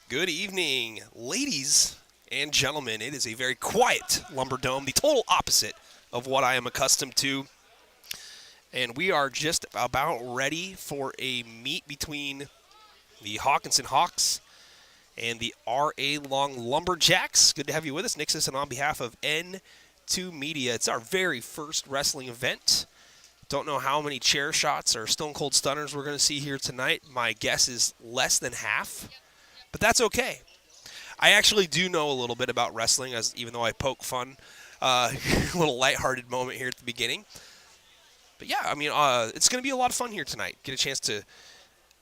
Good evening, ladies and gentlemen. It is a very quiet Lumberdome, the total opposite of what I am accustomed to. And we are just about ready for a meet between the Hockinson Hawks and the R.A. Long Lumberjacks. Good to have you with us, Nixus, and on behalf of N2 Media. It's our very first wrestling event. Don't know how many chair shots or Stone Cold Stunners we're going to see here tonight. My guess is less than half, but that's okay. I actually do know a little bit about wrestling, even though I poke fun. A little lighthearted moment here at the beginning. But yeah, it's going to be a lot of fun here tonight. Get a chance to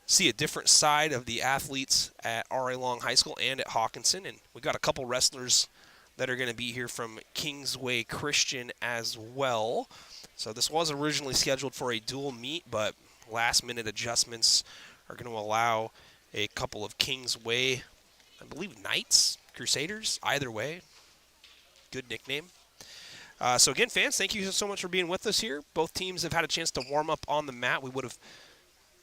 see a different side of the athletes at R.A. Long High School and at Hockinson. And we got a couple wrestlers that are going to be here from Kingsway Christian as well. So this was originally scheduled for a dual meet, but last-minute adjustments are going to allow a couple of Kingsway, I believe, Knights, Crusaders, either way. Good nickname. So again, fans, thank you so much for being with us here. Both teams have had a chance to warm up on the mat. We would have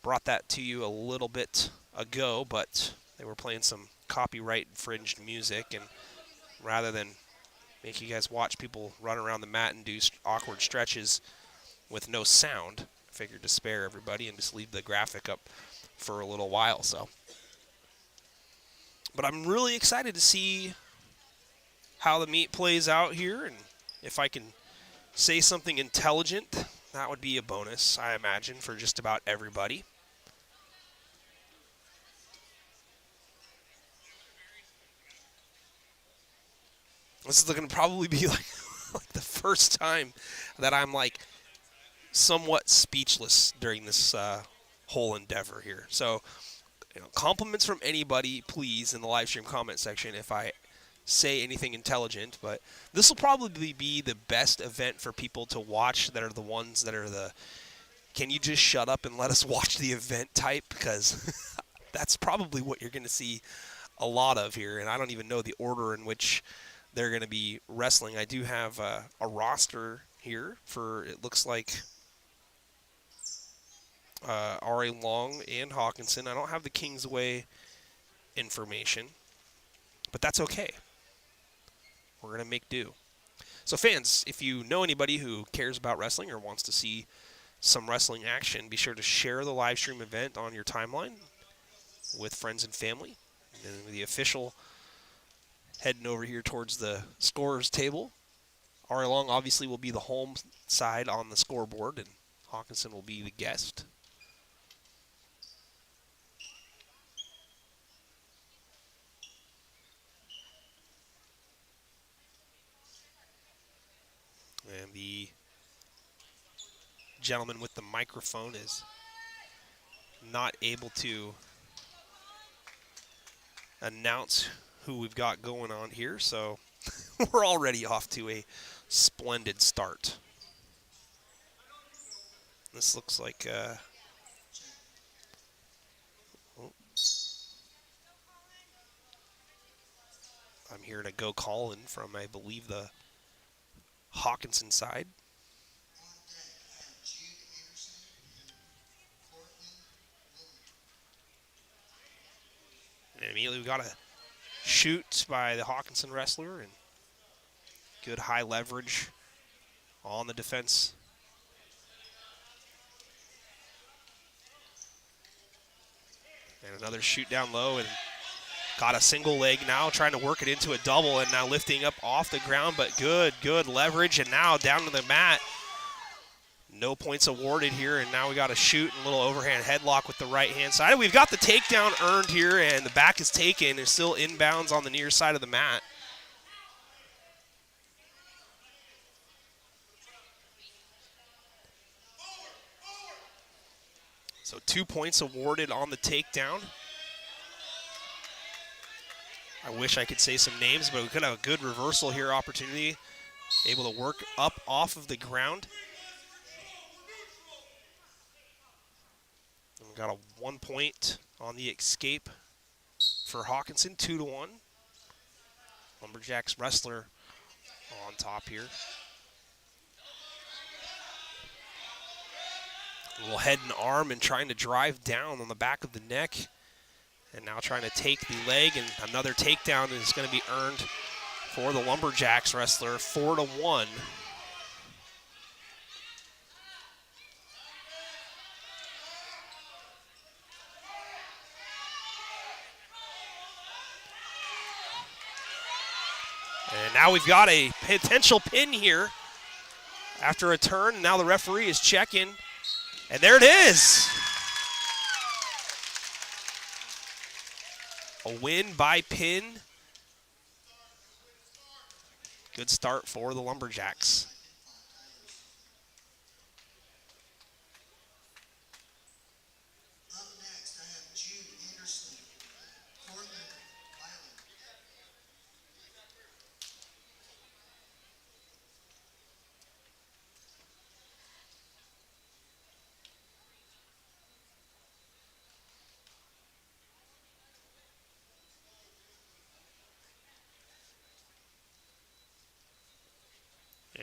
brought that to you a little bit ago, but they were playing some copyright-infringed music, and rather than make you guys watch people run around the mat and do awkward stretches with no sound, I figured to spare everybody and just leave the graphic up for a little while. But I'm really excited to see how the meet plays out here, and if I can say something intelligent, that would be a bonus, I imagine, for just about everybody. This is going to probably be like the first time that I'm somewhat speechless during this whole endeavor here. So, compliments from anybody, please, in the live stream comment section if I say anything intelligent. But this will probably be the best event for people to watch that are the ones that are can you just shut up and let us watch the event type? Because that's probably what you're going to see a lot of here. And I don't even know the order in which they're going to be wrestling. I do have a roster here for, it looks like, R.A. Long and Hawkinson. I don't have the Kingsway information, but that's okay. We're going to make do. So fans, if you know anybody who cares about wrestling or wants to see some wrestling action, be sure to share the live stream event on your timeline with friends and family. And then the official heading over here towards the scorer's table. R.A. Long obviously will be the home side on the scoreboard, and Hawkinson will be the guest. And the gentleman with the microphone is not able to announce who we've got going on here, so we're already off to a splendid start. This looks like I'm hearing a go call in from, I believe, the Hawkinson side. And immediately we got a shoot by the Hawkinson wrestler, and good high leverage on the defense. And another shoot down low, and got a single leg now, trying to work it into a double, and now lifting up off the ground, but good leverage, and now down to the mat. No points awarded here, and now we got a shoot and a little overhand headlock with the right-hand side. We've got the takedown earned here, and the back is taken. It's still inbounds on the near side of the mat. So 2 points awarded on the takedown. I wish I could say some names, but we could have a good reversal here opportunity. Able to work up off of the ground. And we got a 1 point on the escape for Hawkinson, 2-1. Lumberjacks wrestler on top here. A little head and arm and trying to drive down on the back of the neck. And now trying to take the leg, and another takedown is going to be earned for the Lumberjacks wrestler, 4-1. And now we've got a potential pin here after a turn. Now the referee is checking, and there it is. A win by pin. Good start for the Lumberjacks. Up next, I have Jude Anderson, Portland, Island.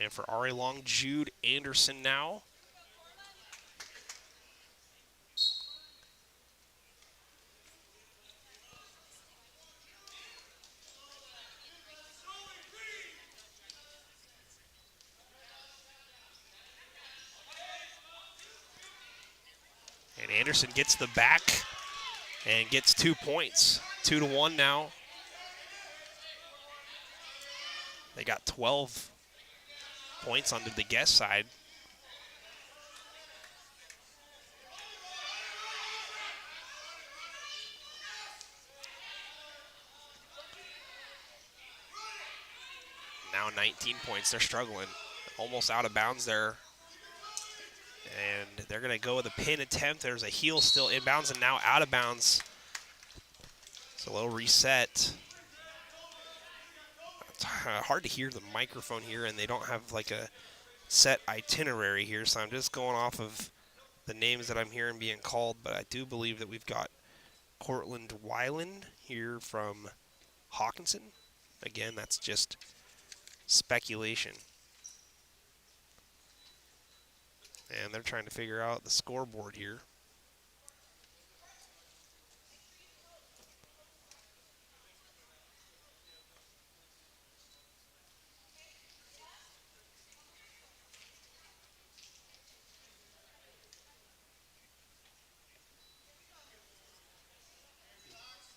And for RA Long, Jude Anderson now. And Anderson gets the back and gets 2 points. 2-1 now. They got 12 points onto the guest side. Now 19 points. They're struggling. Almost out of bounds there. And they're going to go with a pin attempt. There's a heel still inbounds and now out of bounds. It's a little reset. It's hard to hear the microphone here, and they don't have like a set itinerary here, so I'm just going off of the names that I'm hearing being called, but I do believe that we've got Cortland Weiland here from Hockinson. Again, that's just speculation. And they're trying to figure out the scoreboard here.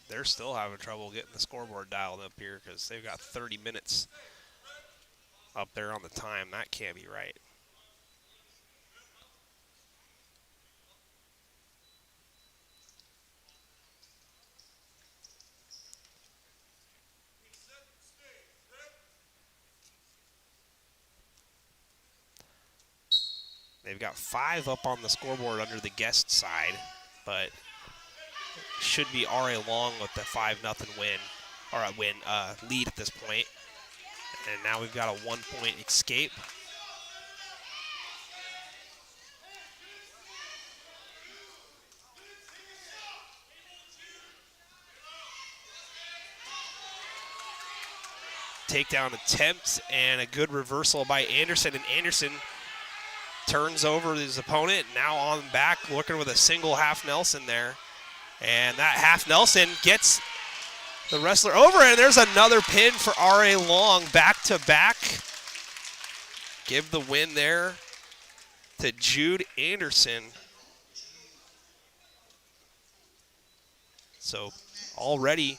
They're still having trouble getting the scoreboard dialed up here because they've got 30 minutes up there on the time. That can't be right. They've got 5 up on the scoreboard under the guest side, but should be RA Long with the 5-0 win, or a lead at this point. And now we've got a 1-point escape. Takedown attempt and a good reversal by Anderson, and Anderson turns over his opponent, now on back, looking with a single half Nelson there. And that half Nelson gets the wrestler over, and there's another pin for RA Long, back to back. Give the win there to Jude Anderson. So already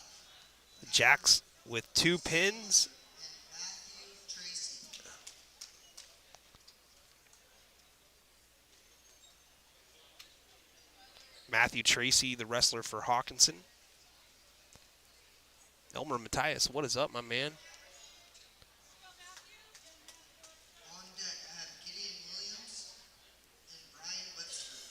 the Jacks with 2 pins. Matthew Tracy, the wrestler for Hockinson. Elmer Matthias, what is up, my man? On deck, I have Gideon Williams and Brian Webster.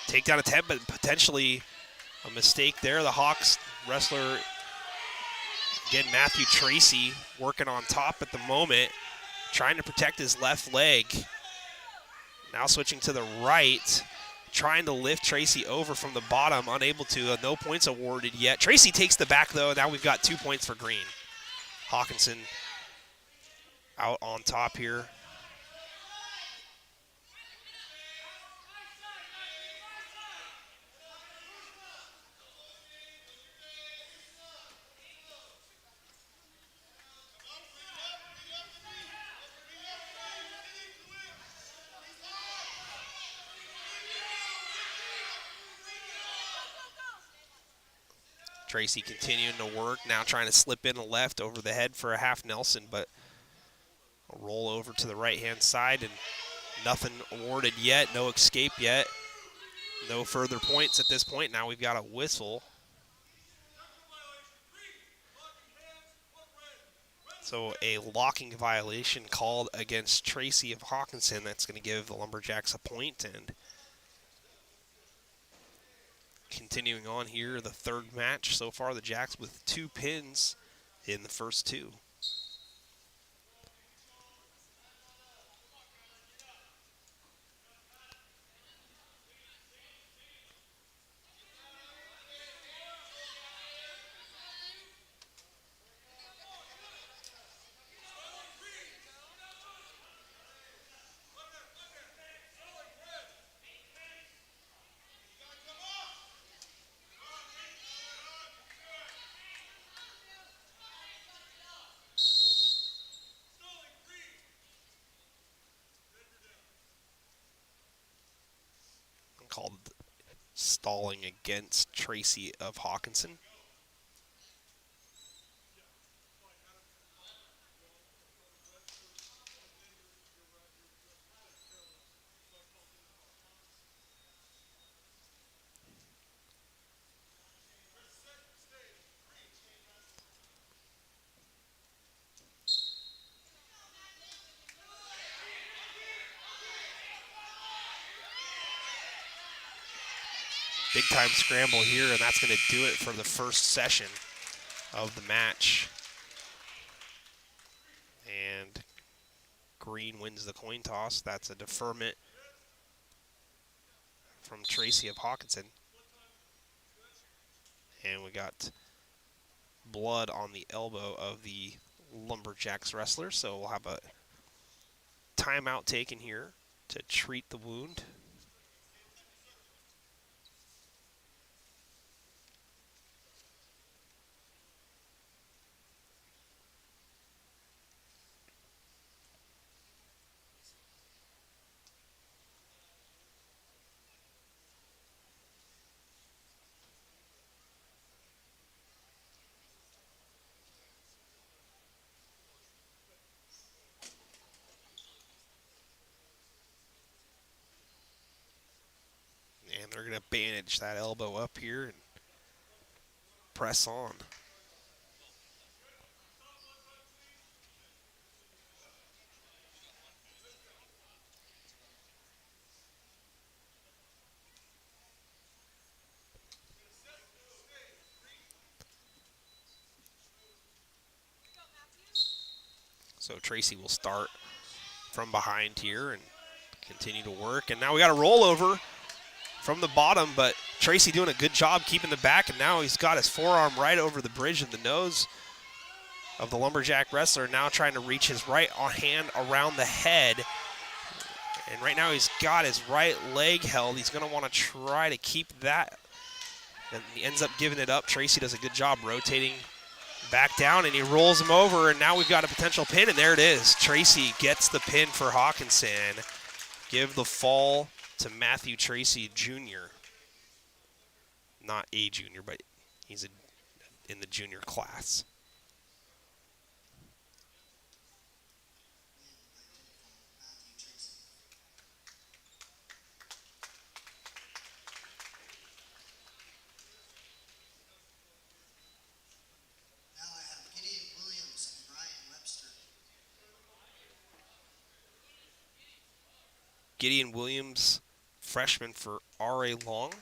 Takedown attempt, but potentially a mistake there. The Hawks wrestler, again, Matthew Tracy, working on top at the moment, trying to protect his left leg. Now switching to the right, trying to lift Tracy over from the bottom, unable to. No points awarded yet. Tracy takes the back, though. Now we've got 2 points for Green. Hockinson out on top here. Tracy continuing to work, now trying to slip in a left over the head for a half Nelson, but a roll over to the right-hand side, and nothing awarded yet, no escape yet, no further points at this point. Now we've got a whistle. So a locking violation called against Tracy of Hockinson. That's going to give the Lumberjacks a point, and continuing on here, the third match so far, the Jacks with 2 pins in the first 2. Called stalling against Tracy of Hockinson. Big time scramble here, and that's going to do it for the first session of the match. And Green wins the coin toss. That's a deferment from Tracy of Hockinson. And we got blood on the elbow of the Lumberjacks wrestler, so we'll have a timeout taken here to treat the wound. And they're going to bandage that elbow up here and press on. So Tracy will start from behind here and continue to work. And now we got a rollover from the bottom, but Tracy doing a good job keeping the back, and now he's got his forearm right over the bridge of the nose of the Lumberjack wrestler, now trying to reach his right hand around the head. And right now he's got his right leg held. He's going to want to try to keep that, and he ends up giving it up. Tracy does a good job rotating back down, and he rolls him over, and now we've got a potential pin, and there it is. Tracy gets the pin for Hockinson. Give the fall to Matthew Tracy Jr. Not a junior, but he's in the junior class. Now I have Gideon Williams and Brian Webster. Gideon Williams, freshman for R.A. Long. On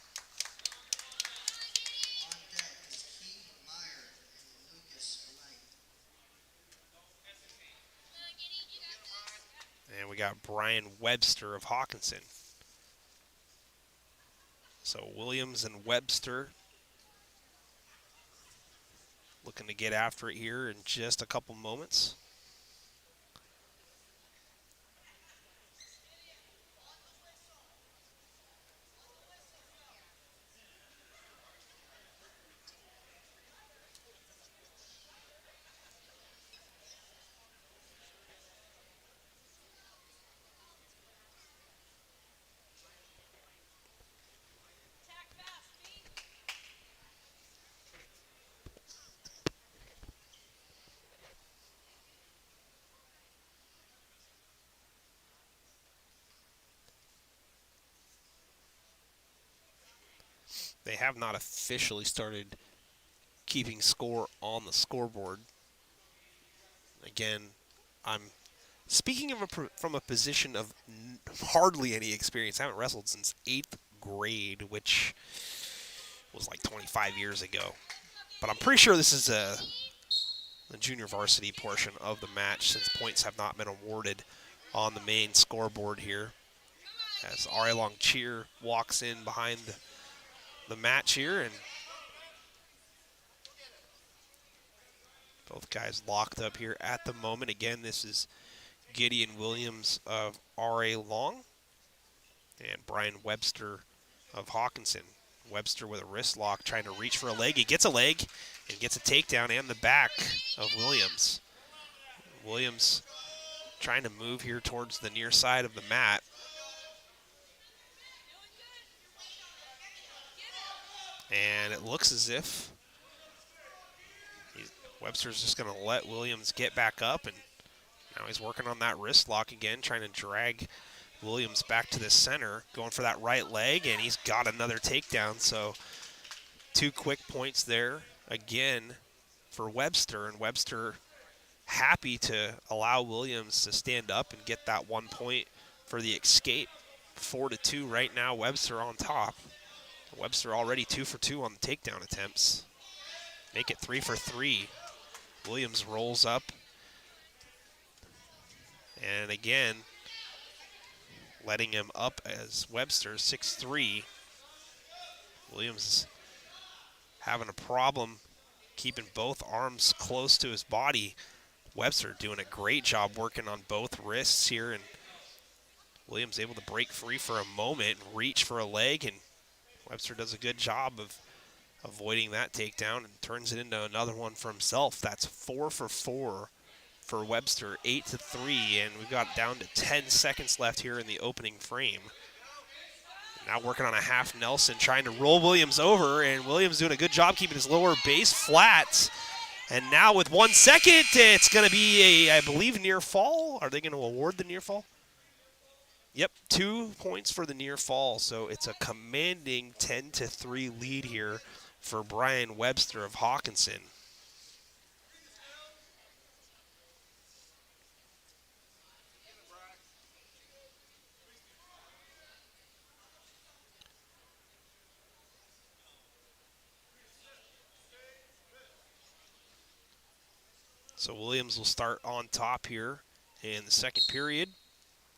deck is Keith Meyer and Lucas Light. And we got Brian Webster of Hockinson. So Williams and Webster looking to get after it here in just a couple moments. They have not officially started keeping score on the scoreboard. Again, I'm speaking from a position of hardly any experience. I haven't wrestled since 8th grade, which was like 25 years ago. But I'm pretty sure this is the junior varsity portion of the match, since points have not been awarded on the main scoreboard here. As R.A. Long Cheer walks in behind the match here, and both guys locked up here at the moment. Again, this is Gideon Williams of R.A. Long and Brian Webster of Hockinson. Webster with a wrist lock, trying to reach for a leg. He gets a leg and gets a takedown and the back of Williams. Williams trying to move here towards the near side of the mat. And it looks as if Webster's just going to let Williams get back up, and now he's working on that wrist lock again, trying to drag Williams back to the center, going for that right leg, and he's got another takedown. So 2 quick points there again for Webster, and Webster happy to allow Williams to stand up and get that 1 point for the escape. 4-2 right now, Webster on top. Webster already 2 for 2 on the takedown attempts. Make it 3 for 3. Williams rolls up. And again, letting him up as Webster, 6'3". Williams is having a problem keeping both arms close to his body. Webster doing a great job working on both wrists here, and Williams able to break free for a moment and reach for a leg, and Webster does a good job of avoiding that takedown and turns it into another one for himself. That's 4 for 4 for Webster, 8-3, and we've got down to 10 seconds left here in the opening frame. Now working on a half Nelson, trying to roll Williams over, and Williams doing a good job keeping his lower base flat. And now with 1 second, it's going to be a, I believe, near fall. Are they going to award the near fall? Yep, 2 points for the near fall. So it's a commanding 10-3 lead here for Brian Webster of Hockinson. So Williams will start on top here in the second period.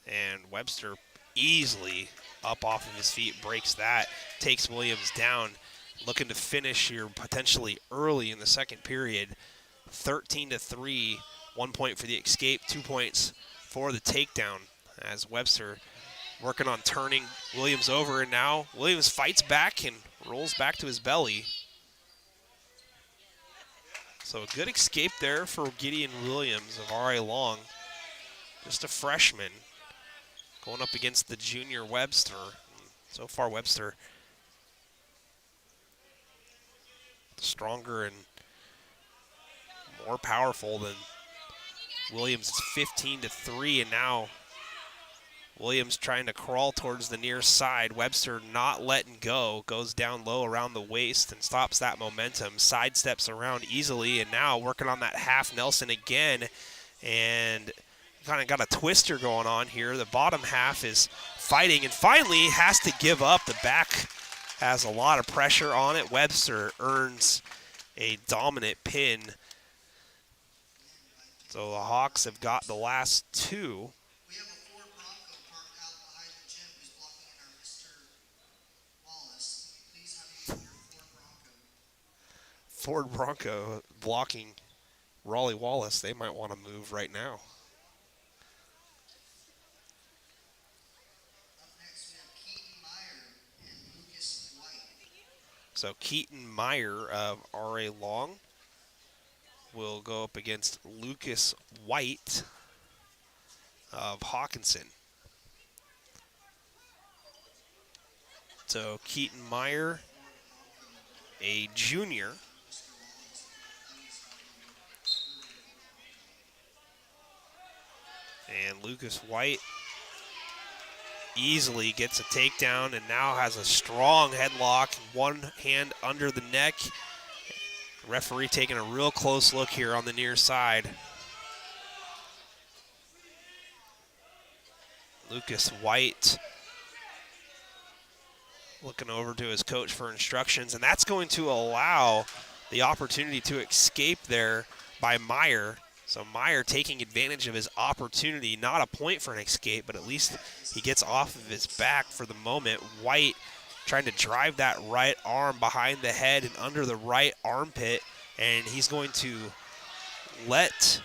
And Webster easily up off of his feet, breaks that, takes Williams down, looking to finish here potentially early in the second period. 13-3, 1 point for the escape, 2 points for the takedown, as Webster working on turning Williams over, and now Williams fights back and rolls back to his belly. So a good escape there for Gideon Williams of R.A. Long, just a freshman, going up against the junior Webster. So far, Webster stronger and more powerful than Williams. It's 15-3, and now Williams trying to crawl towards the near side. Webster not letting go, goes down low around the waist and stops that momentum, sidesteps around easily, and now working on that half Nelson again, and kind of got a twister going on here. The bottom half is fighting and finally has to give up. The back has a lot of pressure on it. Webster earns a dominant pin. So the Hawks have got the last 2. Ford Bronco blocking Raleigh Wallace. They might want to move right now. Up next, we have Keaton Meyer and Lucas White. So Keaton Meyer of R.A. Long will go up against Lucas White of Hockinson. So Keaton Meyer, a junior, and Lucas White easily gets a takedown and now has a strong headlock, one hand under the neck. Referee taking a real close look here on the near side. Lucas White looking over to his coach for instructions, and that's going to allow the opportunity to escape there by Meyer. So Meyer taking advantage of his opportunity, not a point for an escape, but at least he gets off of his back for the moment. White trying to drive that right arm behind the head and under the right armpit, and he's going to let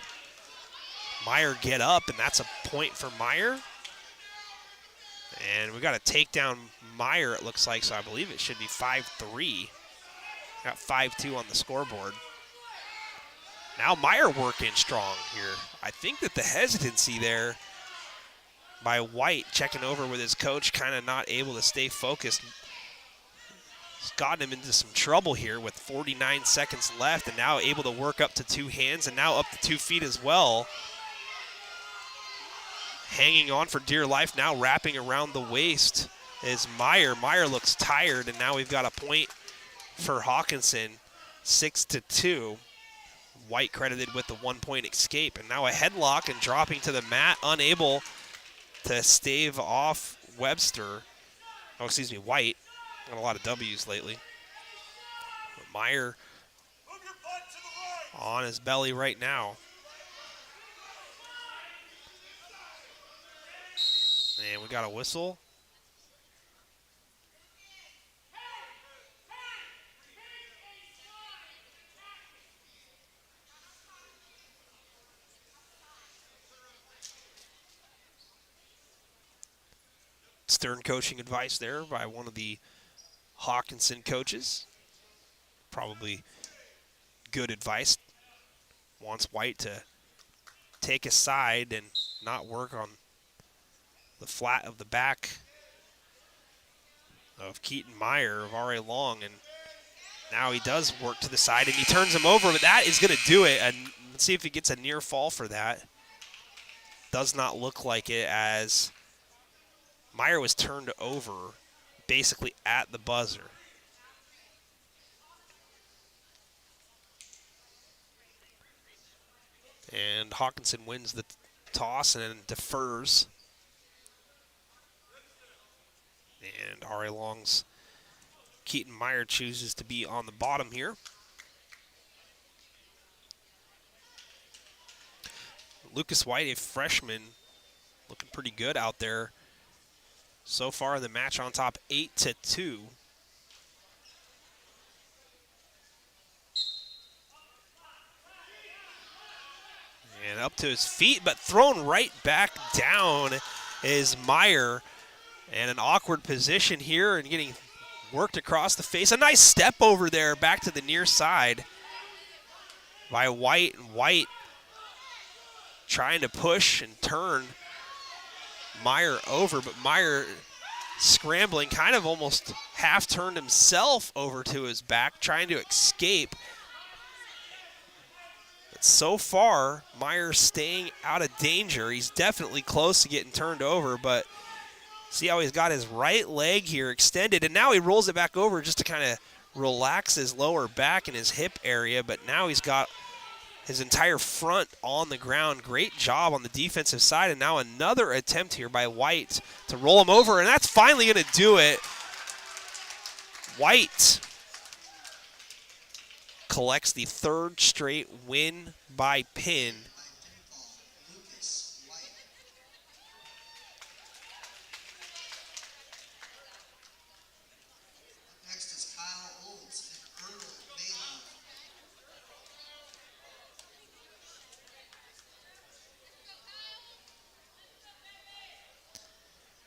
Meyer get up, and that's a point for Meyer. And we got to take down Meyer, it looks like, so I believe it should be 5-3. Got 5-2 on the scoreboard. Now Meyer working strong here. I think that the hesitancy there by White checking over with his coach, kind of not able to stay focused. It's gotten him into some trouble here with 49 seconds left, and now able to work up to two hands and now up to 2 feet as well. Hanging on for dear life, now wrapping around the waist is Meyer. Meyer looks tired, and now we've got a point for Hockinson, 6-2. White credited with the 1-point escape, and now a headlock and dropping to the mat, unable to stave off Webster. Oh, excuse me, White. Got a lot of W's lately. Meyer on his belly right now. And we got a whistle. Stern coaching advice there by one of the Hockinson coaches. Probably good advice. Wants White to take a side and not work on the flat of the back of Keaton Meyer of R.A. Long, and now he does work to the side and he turns him over, but that is going to do it. And let's see if he gets a near fall for that. Does not look like it, as Meyer was turned over basically at the buzzer. And Hockinson wins the toss and then defers. And R.A. Long's Keaton Meyer chooses to be on the bottom here. Lucas White, a freshman, looking pretty good out there so far in the match, on top 8-2. And up to his feet, but thrown right back down is Meyer. And an awkward position here and getting worked across the face. A nice step over there back to the near side by White. And White trying to push and turn Meyer over, but Meyer scrambling, kind of almost half turned himself over to his back, trying to escape. But so far, Meyer staying out of danger. He's definitely close to getting turned over, but see how he's got his right leg here extended, and now he rolls it back over just to kind of relax his lower back and his hip area, but now he's got his entire front on the ground. Great job on the defensive side, and now another attempt here by White to roll him over, and that's finally going to do it. White collects the third straight win by pin. Lucas White. Up next is Kyle Olds and Earl Bailey.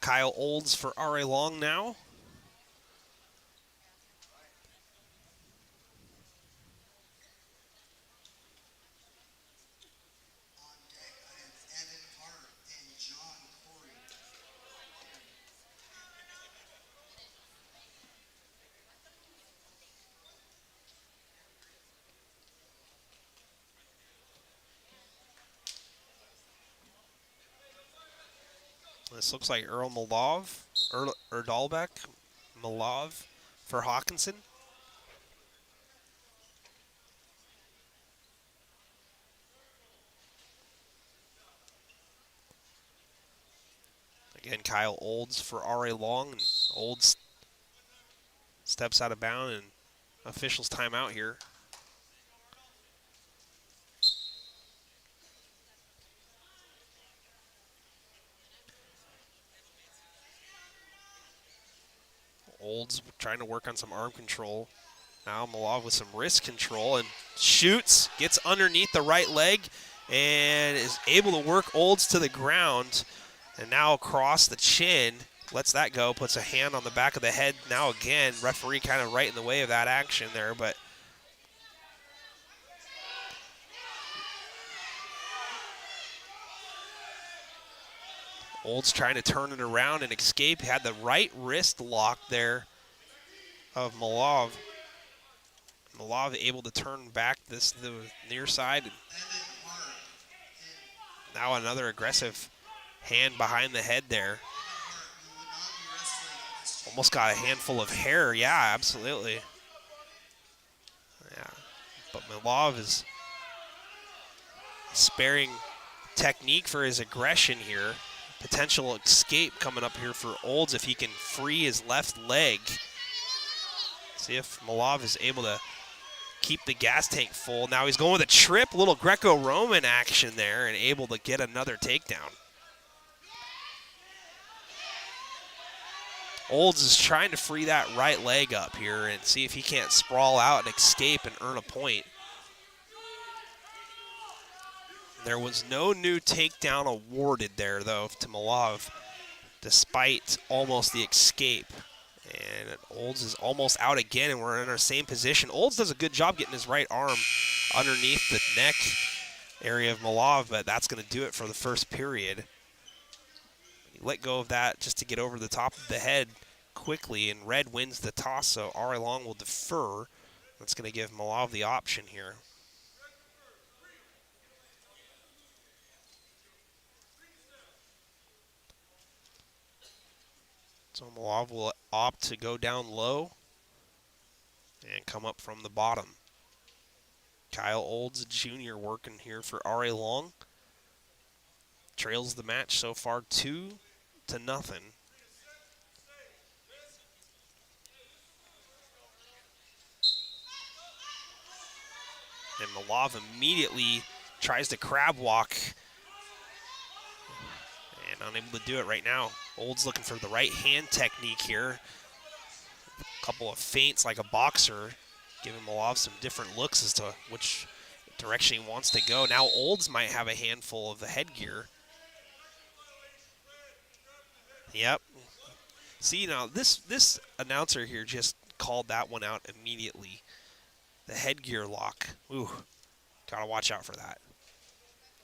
Kyle Olds for R.A. Long now. On deck, I have Evan Hart and John Corey. This looks like Earl Malov, Erdalbeck, Malov for Hockinson. Again, Kyle Olds for R.A. Long, and Olds steps out of bounds, and officials timeout here. Olds trying to work on some arm control. Now Malov with some wrist control and shoots, gets underneath the right leg, and is able to work Olds to the ground. And now across the chin, lets that go, puts a hand on the back of the head. Now again, referee kind of right in the way of that action there, but Olds trying to turn it around and escape. Had the right wrist lock there of Malov. Malov able to turn back the near side. Evan Hart and Now another aggressive hand behind the head there. Evan Hart, you would not be wrestling this champion. Almost got a handful of hair. Yeah, absolutely. Yeah, but Malov is sparing technique for his aggression here. Potential escape coming up here for Olds if he can free his left leg. See if Malov is able to keep the gas tank full. Now he's going with a trip, little Greco-Roman action there, and able to get another takedown. Olds is trying to free that right leg up here and see if he can't sprawl out and escape and earn a point. There was no new takedown awarded there, though, to Malov, despite almost the escape. And Olds is almost out again, and we're in our same position. Olds does a good job getting his right arm underneath the neck area of Malov, but that's going to do it for the first period. He let go of that just to get over the top of the head quickly, and Red wins the toss, so R.A. Long will defer. That's going to give Malov the option here. So Malov will opt to go down low and come up from the bottom. Kyle Olds Jr. working here for R.A. Long. Trails the match so far 2-0. And Malov immediately tries to crab walk and unable to do it right now. Olds looking for the right hand technique here. A couple of feints like a boxer, giving Malov some different looks as to which direction he wants to go. Now Olds might have a handful of the headgear. Yep. See, now this announcer here just called that one out immediately. The headgear lock. Ooh, gotta watch out for that.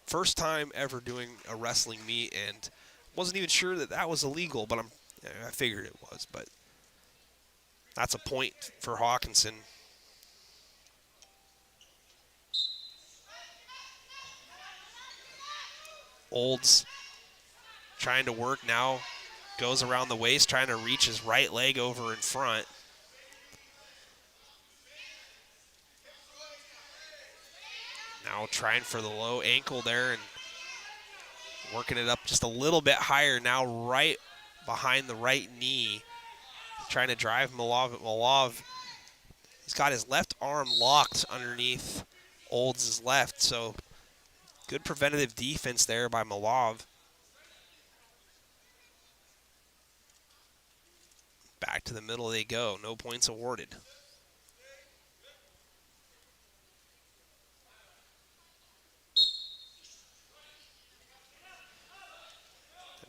First time ever doing a wrestling meet, and wasn't even sure that that was illegal, but I figured it was. But that's a point for Hockinson. Olds trying to work now, goes around the waist, trying to reach his right leg over in front. Now trying for the low ankle there and working it up just a little bit higher now, right behind the right knee. Trying to drive Malov at Malov. He's got his left arm locked underneath Olds' left, so good preventative defense there by Malov. Back to the middle they go. No points awarded.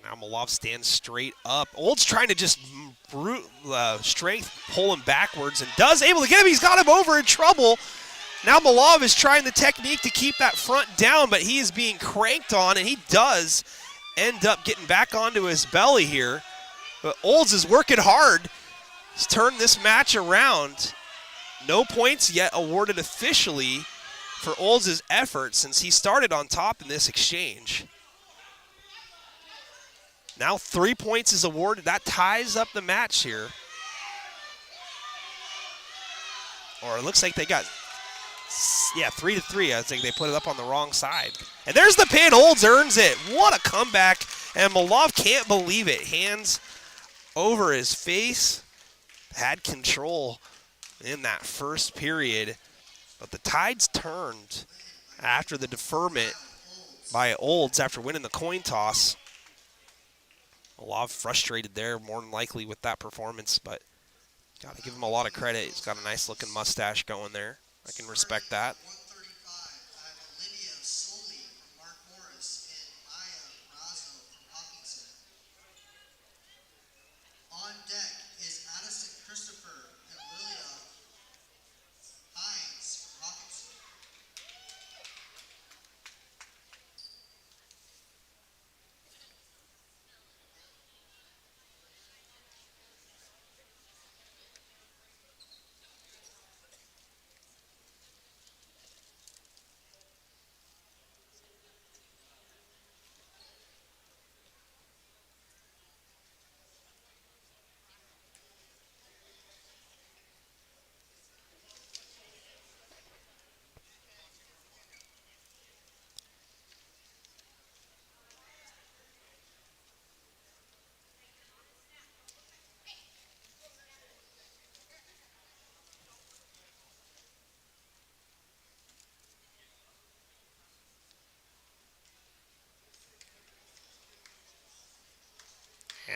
Now Malov stands straight up. Old's trying to just strength pull him backwards and able to get him. He's got him over in trouble. Now Malov is trying the technique to keep that front down, but he is being cranked on, and he does end up getting back onto his belly here. But Olds is working hard. He's turned this match around. No points yet awarded officially for Olds' effort since he started on top in this exchange. Now 3 points is awarded. That ties up the match here. Or it looks like they got, 3-3. I think they put it up on the wrong side. And there's the pin. Olds earns it. What a comeback. And Malov can't believe it. Hands over his face. Had control in that first period. But the tides turned after the deferment by Olds after winning the coin toss. Malov frustrated there, more than likely, with that performance, but got to give him a lot of credit. He's got a nice-looking mustache going there. I can respect that. 135, I have Olivia Soley from Mark Morris and Maya Razzo from Hockinson. On deck is Addison Christopher and Lilia Hines from Hockinson.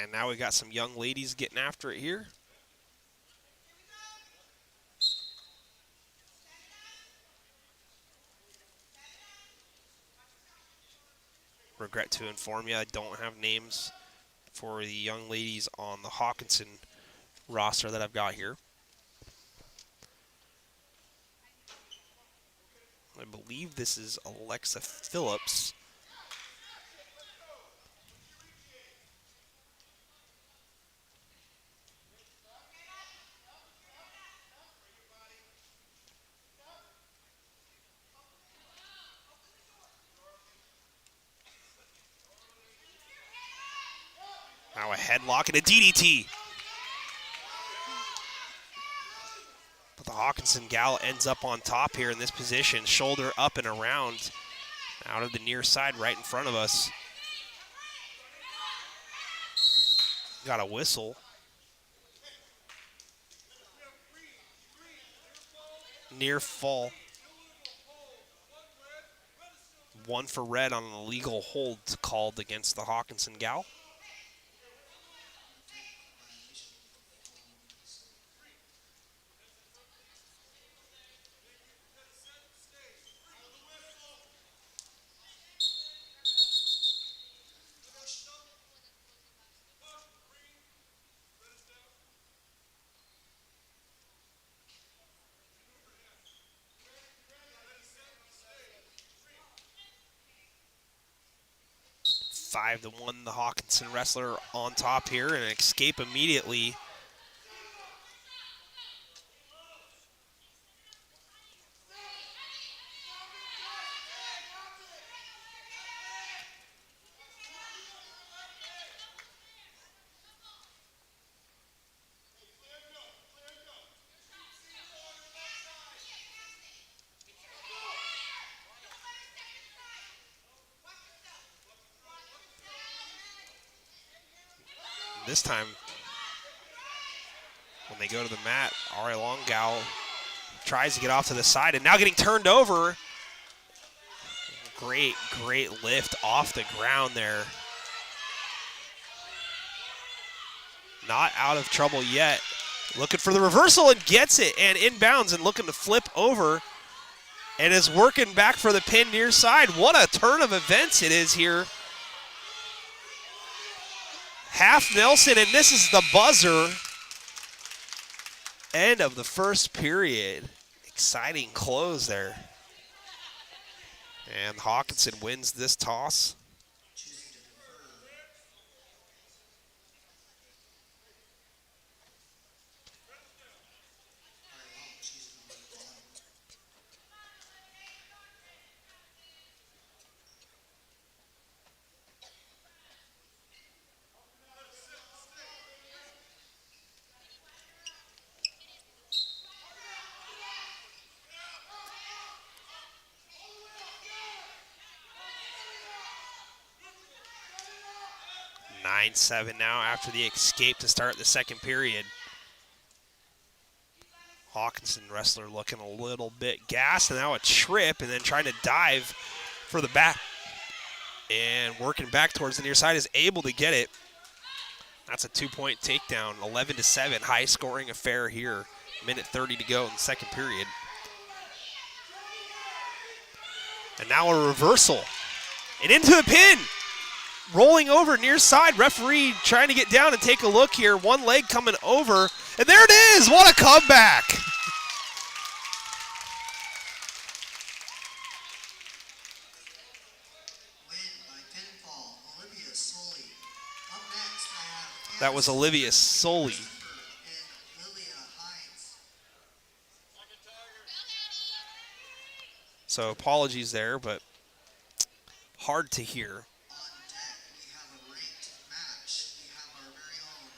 And now we got some young ladies getting after it here. Regret to inform you, I don't have names for the young ladies on the Hockinson roster that I've got here. I believe this is Alexa Phillips. Now a headlock and a DDT. But the Hockinson gal ends up on top here in this position, shoulder up and around, out of the near side right in front of us. Got a whistle. Near fall. 1 for red on an illegal hold called against the Hockinson gal. Five to 1, the Hockinson wrestler on top here, and an escape immediately. This time, when they go to the mat, Ari Longal tries to get off to the side and now getting turned over. Great lift off the ground there. Not out of trouble yet. Looking for the reversal and gets it, and inbounds and looking to flip over and is working back for the pin near side. What a turn of events it is here. half Nelson, and this is the buzzer. End of the first period. Exciting close there. And Hockinson wins this toss. Choosing to defer. 9-7 now after the escape to start the second period. Hockinson wrestler looking a little bit gassed, and now a trip, and then trying to dive for the back. And working back towards the near side, is able to get it. That's a 2-point takedown, 11-7, high scoring affair here. Minute 30 to go in the second period. And now a reversal. And into the pin. Rolling over near side. Referee trying to get down and take a look here. One leg coming over. And there it is. What a comeback. Win by pinfall, Olivia Soley. Up next, I have That was Olivia Soley. and Lilia Hines. So apologies there, but hard to hear. On deck, we have a ranked match. We have our very own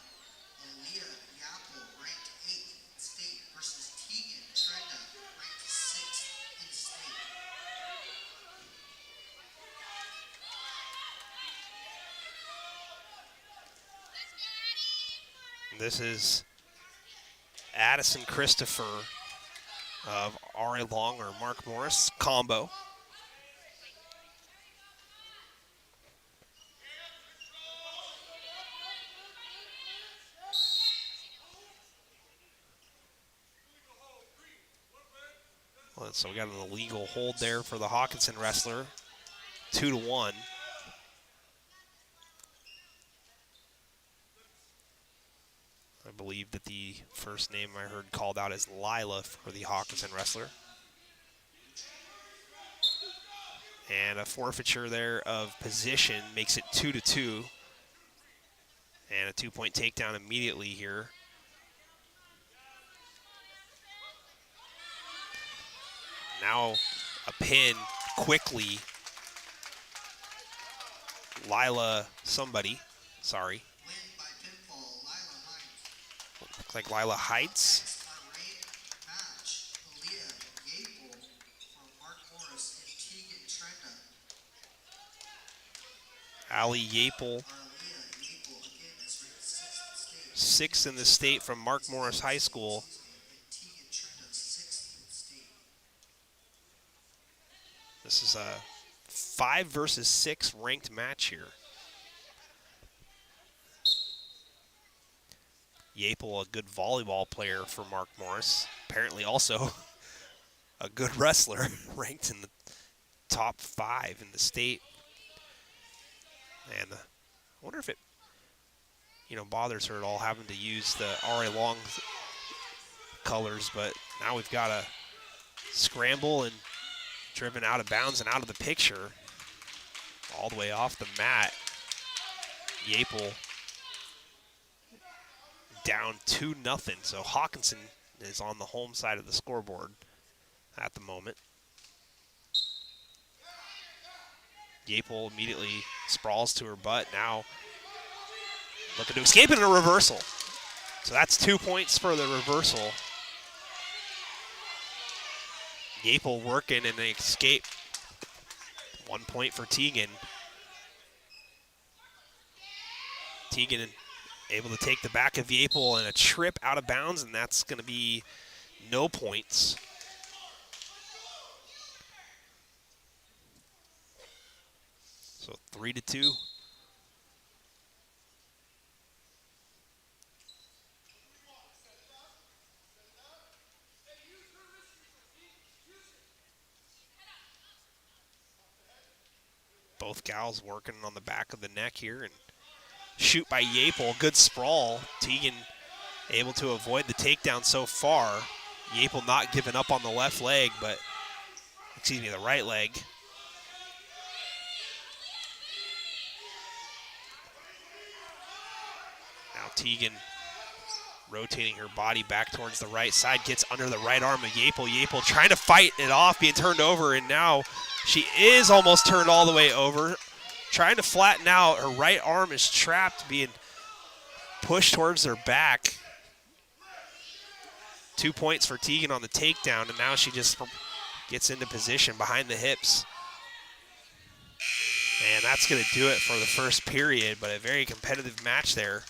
Aaliyah Yapple, ranked 8th in state, versus Tegan Trenda, ranked 6th in state. This is Addison Christopher of R.A. Long or Mark Morris combo. So we got an illegal hold there for the Hockinson wrestler. 2-1. I believe that the first name I heard called out is Lila for the Hockinson wrestler. And a forfeiture there of position makes it 2-2. And a 2-point takedown immediately here. Now a pin quickly. Lila somebody, sorry. Win by pinfall, Lila Hines. Looks like Lila Heights. Next, our ranked match, Aaliyah Yapple for Mark Morris and Tegan Trenda. Ali Yapel, Our Aaliyah Yapple, again, is ranked 6th in state. 6th in the state from Mark Morris High School. And Tegan Trenda, 6th in state. This is a 5 versus 6 ranked match here. Yapel, a good volleyball player for Mark Morris. Apparently also a good wrestler, ranked in the top 5 in the state. And I wonder if it, bothers her at all having to use the R.A. Long colors, but now we've got a scramble and driven out of bounds and out of the picture. All the way off the mat. Yapel down 2-0. So Hockinson is on the home side of the scoreboard at the moment. Yapel immediately sprawls to her butt. Now looking to escape in a reversal. So that's 2 points for the reversal. Yapel working and an escape. 1 point for Tegan. Tegan able to take the back of Yapel and a trip out of bounds, and that's going to be no points. So 3-2. Both gals working on the back of the neck here and shoot by Yapel. Good sprawl. Teagan able to avoid the takedown so far. Yapel not giving up on the left leg, but, excuse me, the right leg. Now Teagan rotating her body back towards the right side, gets under the right arm of Yapel. Yapel trying to fight it off, being turned over, and now she is almost turned all the way over. Trying to flatten out. Her right arm is trapped, being pushed towards her back. 2 points for Teagan on the takedown, and now she just gets into position behind the hips. And that's going to do it for the first period, but a very competitive match there.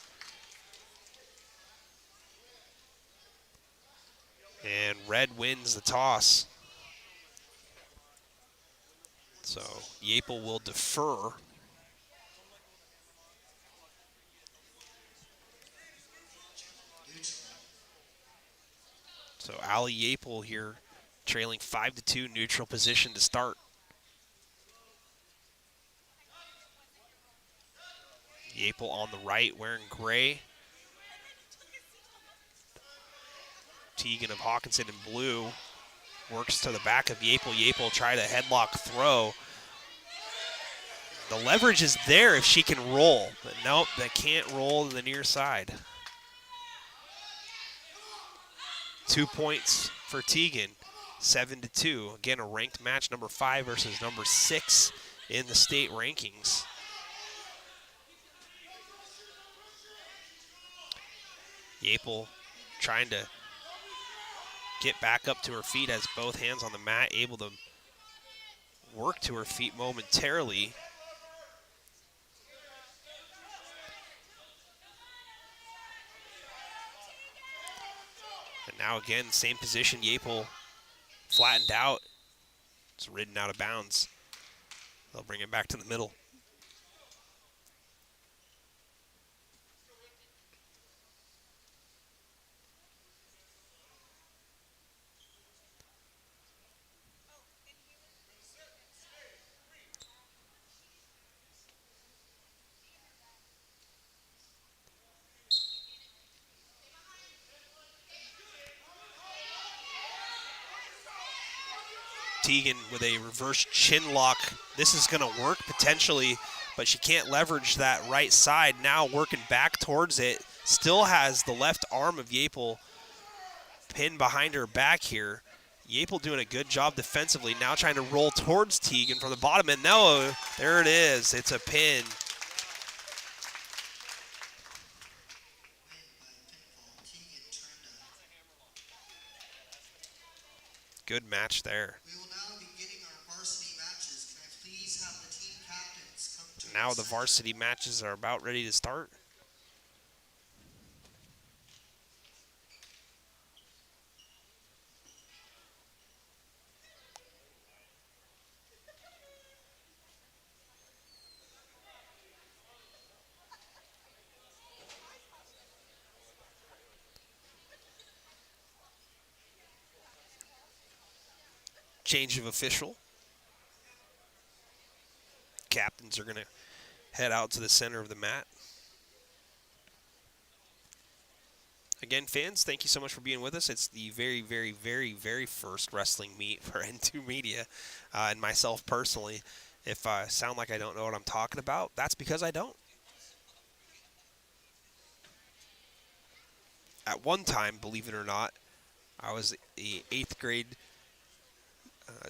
And Red wins the toss. So Yapel will defer. So Allie Yapel here trailing 5-2, neutral position to start. Yapel on the right wearing gray. Teagan of Hockinson in blue works to the back of Yapel. Yapel try to headlock throw. The leverage is there if she can roll, but nope, they can't roll to the near side. 2 points for Teagan, 7-2. Again, a ranked match, number 5 versus number 6 in the state rankings. Yapel trying to get back up to her feet, has both hands on the mat, able to work to her feet momentarily. And now again, same position, Yapel flattened out. It's ridden out of bounds. They'll bring it back to the middle. Teagan with a reverse chin lock. This is going to work potentially, but she can't leverage that right side. Now working back towards it. Still has the left arm of Yapel pinned behind her back here. Yapel doing a good job defensively. Now trying to roll towards Teagan from the bottom. And no, there it is. It's a pin. Good match there. We will now be getting our varsity matches. Can I please have the team captains come to Now the center? varsity matches are about ready to start. Change of official. Captains are going to head out to the center of the mat. Again, fans, thank you so much for being with us. It's the very, very, very, very first wrestling meet for N2 Media and myself personally. If I sound like I don't know what I'm talking about, that's because I don't. At one time, believe it or not, I was the 8th grade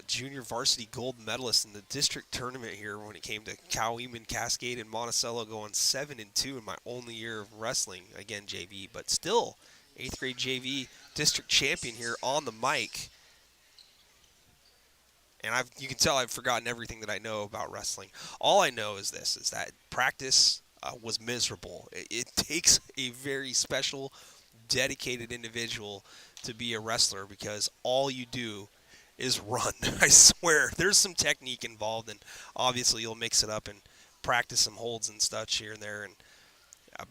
junior varsity gold medalist in the district tournament here when it came to Cowieman, Cascade, and Monticello, going 7-2 in my only year of wrestling. Again, JV, but still 8th grade JV district champion here on the mic. And you can tell I've forgotten everything that I know about wrestling. All I know is this, is that practice was miserable. It takes a very special, dedicated individual to be a wrestler, because all you do is run. I swear, there's some technique involved, and obviously you'll mix it up and practice some holds and such here and there. And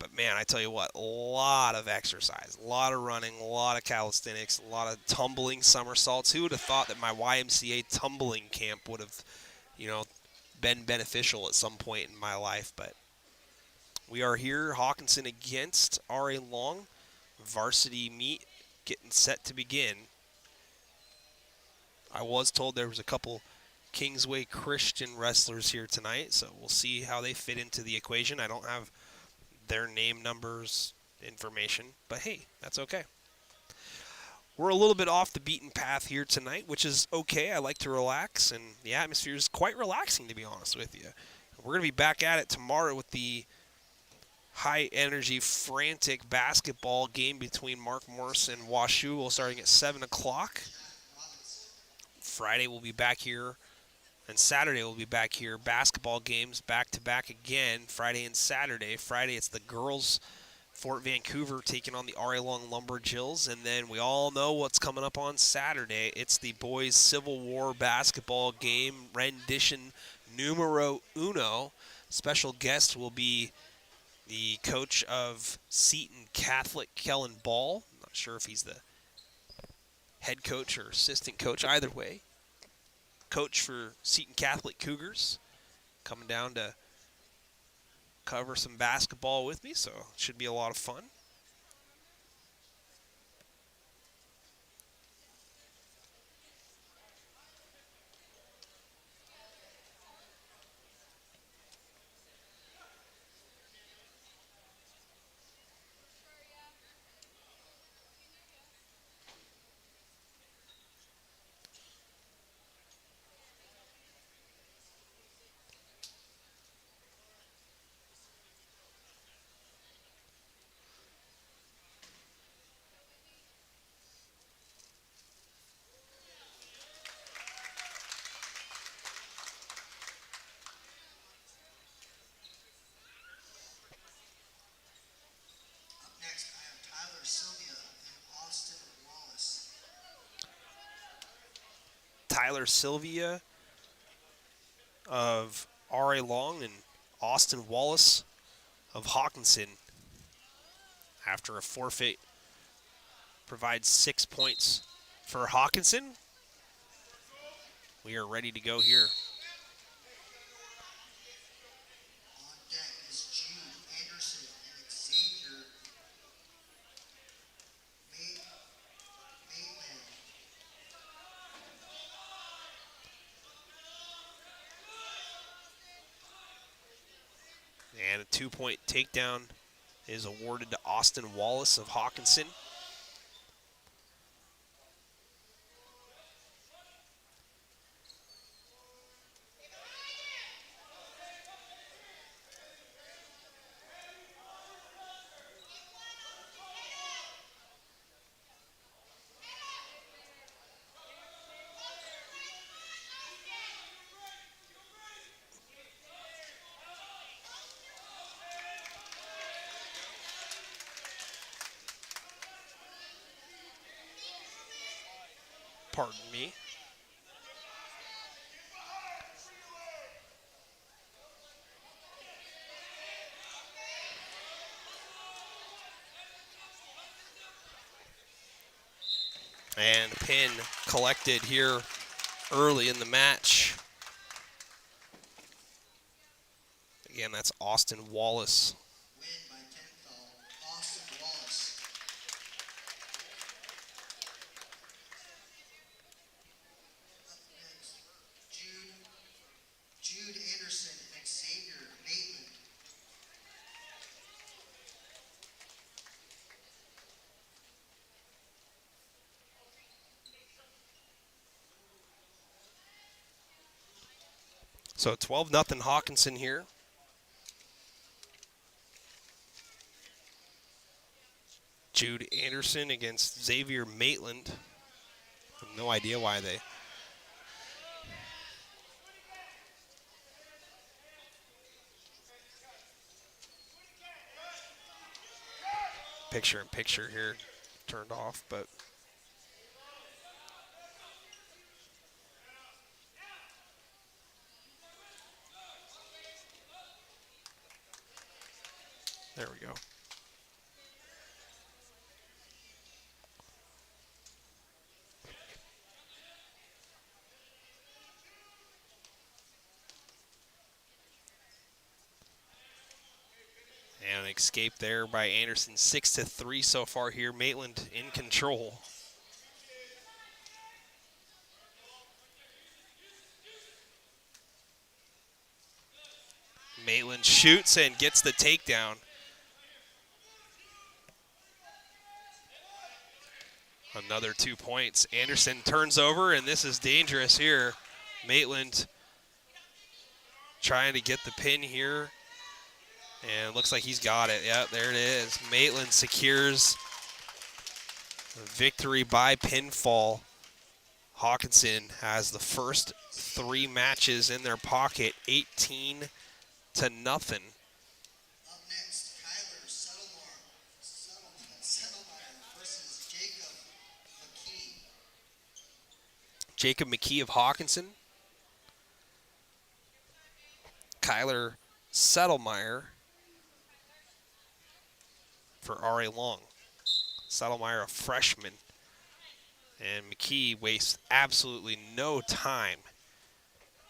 but man, I tell you what, a lot of exercise, a lot of running, a lot of calisthenics, a lot of tumbling, somersaults. Who would have thought that my YMCA tumbling camp would have, been beneficial at some point in my life? But We are here, Hockinson against R.A. Long. Varsity meet getting set to begin. I was told there was a couple Kingsway Christian wrestlers here tonight, so we'll see how they fit into the equation. I don't have their name, numbers, information, but hey, that's okay. We're a little bit off the beaten path here tonight, which is okay. I like to relax, and the atmosphere is quite relaxing, to be honest with you. We're going to be back at it tomorrow with the high-energy, frantic basketball game between Mark Morris and Washoe, starting at 7 o'clock. Friday we'll be back here, and Saturday we'll be back here. Basketball games back-to-back again, Friday and Saturday. Friday it's the girls' Fort Vancouver taking on the R.A. Long Lumberjacks, and then we all know what's coming up on Saturday. It's the boys' Civil War basketball game rendition numero uno. Special guest will be the coach of Seton Catholic, Kellen Ball. I'm not sure if he's the head coach or assistant coach. Either way, coach for Seton Catholic Cougars, coming down to cover some basketball with me, so it should be a lot of fun. Up next, I have Tyler Sylvia and Austin Wallace. Tyler Sylvia of R.A. Long and Austin Wallace of Hockinson, after a forfeit, provides 6 points for Hockinson. We are ready to go here. On deck is Jude Anderson and Xavier Maitland. And a 2-point takedown is awarded to Austin Wallace of Hockinson. Pardon me. And a pin collected here early in the match. Again, that's Austin Wallace. Win by pinfall, Austin Wallace. Up next, Jude Anderson and Xavier Maitland. So 12-0 Hockinson here. Jude Anderson against Xavier Maitland. I have no idea why they... Picture-in-picture here turned off, but... There we go. escape there by Anderson. 6-3 so far here. Maitland in control. Maitland shoots and gets the takedown. Another 2 points. Anderson turns over, and this is dangerous here. Maitland trying to get the pin here. And it looks like he's got it. Yep, there it is. Maitland secures a victory by pinfall. Hockinson has the first 3 matches in their pocket, 18-0. Up next, Kyler Settlemeyer versus Jacob McKee. Jacob McKee of Hockinson. Kyler Settlemeyer for R.A. Long. Settlemeyer, a freshman. And McKee wastes absolutely no time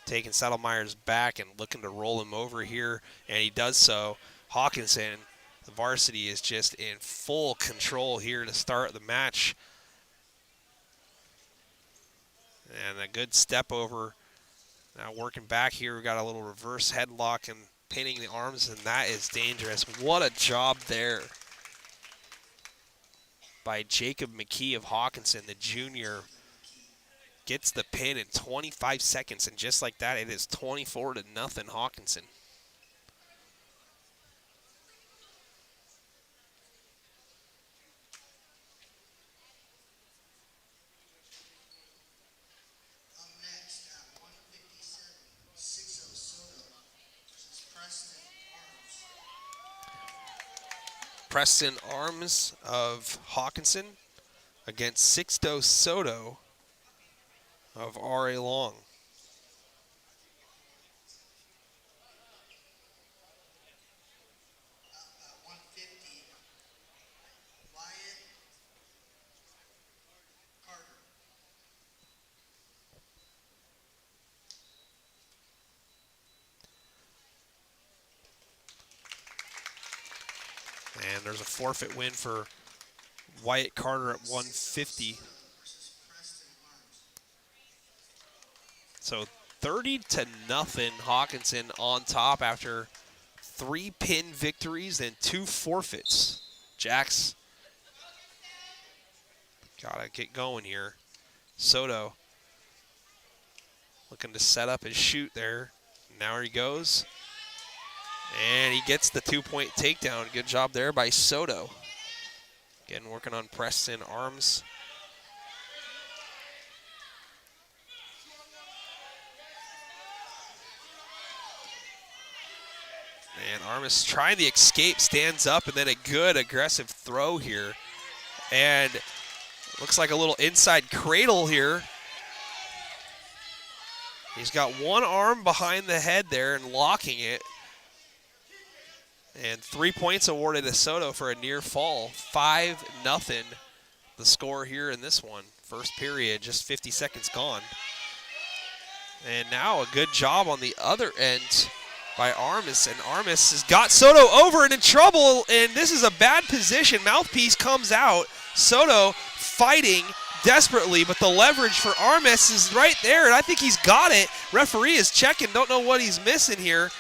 taking Settlemeyer's back and looking to roll him over here, and he does so. Hockinson, the varsity, is just in full control here to start the match. And a good step over. Now working back here, we got a little reverse headlock and pinning the arms, and that is dangerous. What a job there by Jacob McKee of Hockinson, the junior. Gets the pin in 25 seconds, and just like that, it is 24-0 Hockinson. Up next at 157, 6-0 Soto versus Preston Arms. Preston Arms of Hockinson against Sixto Soto of R.A. Long. Up at 150, Wyatt Carter. And there's a forfeit win for Wyatt Carter at 150. Versus Preston Arms. So 30-0 Hockinson on top after 3 pin victories and 2 forfeits. Jacks gotta get going here. Soto looking to set up his shoot there. Now he goes. And he gets the 2-point takedown. Good job there by Soto. Again, working on Preston Arms. And Armis trying the escape, stands up, and then a good aggressive throw here. And looks like a little inside cradle here. He's got one arm behind the head there and locking it. And 3 points awarded to Soto for a near fall. 5-0 the score here in this one. First period, just 50 seconds gone. And now a good job on the other end by Armis. And Armis has got Soto over and in trouble. And this is a bad position. Mouthpiece comes out. Soto fighting desperately, but the leverage for Armis is right there. And I think he's got it. Referee is checking. Don't know what he's missing here.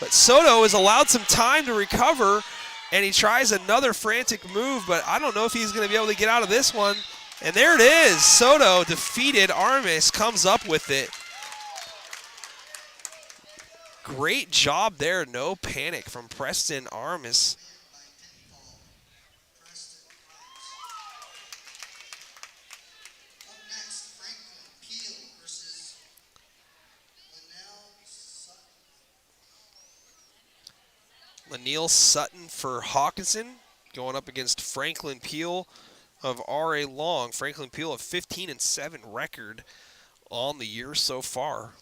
But Soto is allowed some time to recover, and he tries another frantic move, but I don't know if he's going to be able to get out of this one. And there it is. Soto defeated. Armis comes up with it. Great job there. No panic from Preston Armis. By pinfall, Preston Arms. Up next, Franklin Peel versus Linnell Sutton. Laniel Sutton for Hockinson going up against Franklin Peel of R.A. Long. Franklin Peel a 15-7 record on the year so far.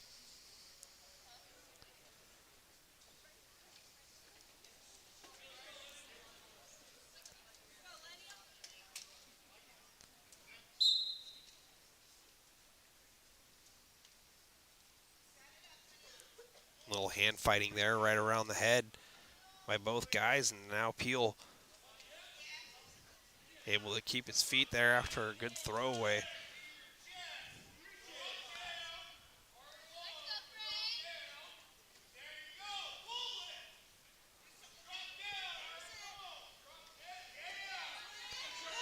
Little hand fighting there right around the head by both guys, and now Peel able to keep his feet there after a good throwaway.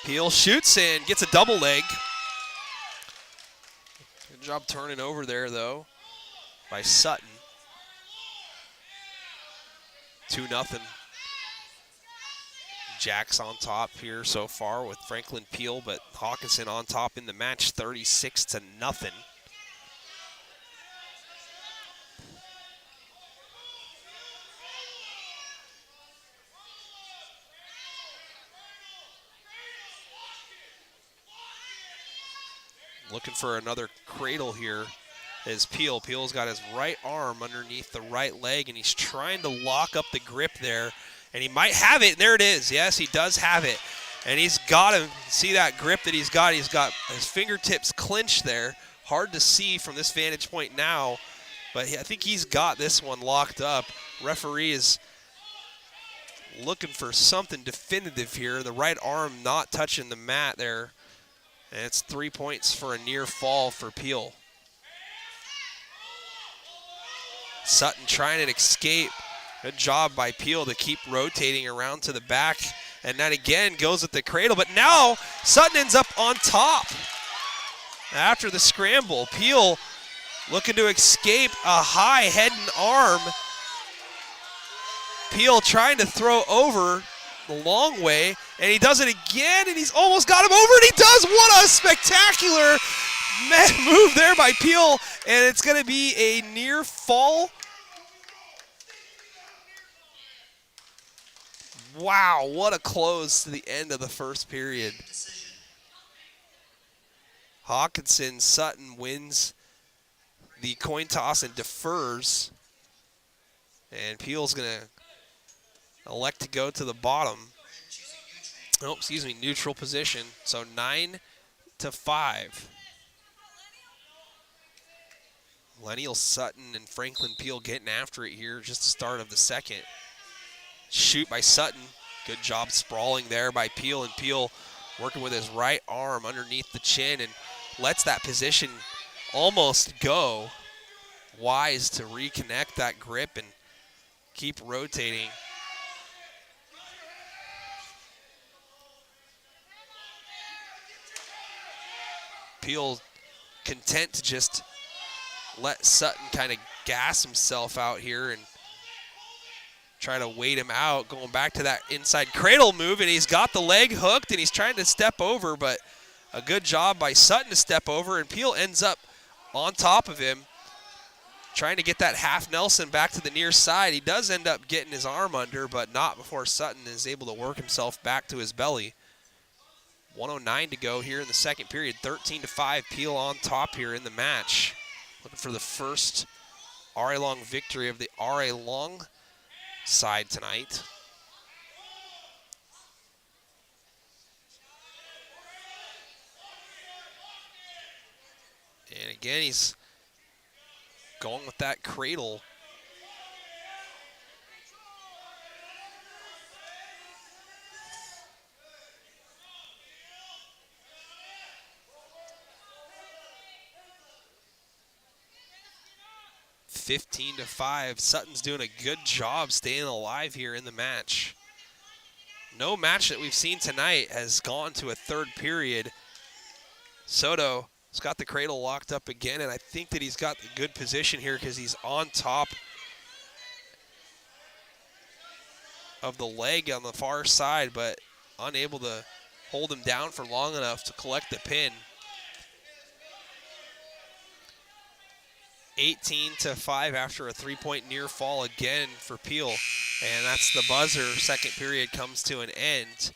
Peel shoots and gets a double leg. Good job turning over there, though, by Sutton. 2-0. Jacks on top here so far with Franklin Peel, but Hockinson on top in the match, 36-0. Looking for another cradle here is Peel. Peel's got his right arm underneath the right leg, and he's trying to lock up the grip there. And he might have it, and there it is. Yes, he does have it. And he's got him. See that grip that he's got? He's got his fingertips clenched there. Hard to see from this vantage point now, but I think he's got this one locked up. Referee is looking for something definitive here. The right arm not touching the mat there. And it's 3 points for a near fall for Peel. Sutton trying to escape. Good job by Peel to keep rotating around to the back. And that again goes with the cradle. But now Sutton ends up on top after the scramble. Peel looking to escape a high head and arm. Peel trying to throw over the long way, and he does it again, and he's almost got him over, and he does. What a spectacular move there by Peel, and it's going to be a near fall. Wow, what a close to the end of the first period. Hockinson Sutton wins the coin toss and defers, and Peel's going to elect to go to the bottom. Oh, excuse me, neutral position. So 9-5. Lenniel Sutton and Franklin Peel getting after it here. Just the start of the second. Shoot by Sutton. Good job sprawling there by Peel, and Peel working with his right arm underneath the chin and lets that position almost go. Wise to reconnect that grip and keep rotating. Peel content to just let Sutton kind of gas himself out here and try to wait him out, going back to that inside cradle move, and he's got the leg hooked, and he's trying to step over, but a good job by Sutton to step over, and Peel ends up on top of him, trying to get that half Nelson back to the near side. He does end up getting his arm under, but not before Sutton is able to work himself back to his belly. 1:09 to go here in the second period. 13-5, Peel on top here in the match. Looking for the first R.A. Long victory of the R.A. Long side tonight. And again, he's going with that cradle. (15-5). Sutton's doing a good job staying alive here in the match. No match that we've seen tonight has gone to a third period. Soto's got the cradle locked up again, and I think that he's got the good position here because he's on top of the leg on the far side, but unable to hold him down for long enough to collect the pin. 18-5 after a three-point near fall again for Peel. And that's the buzzer. Second period comes to an end.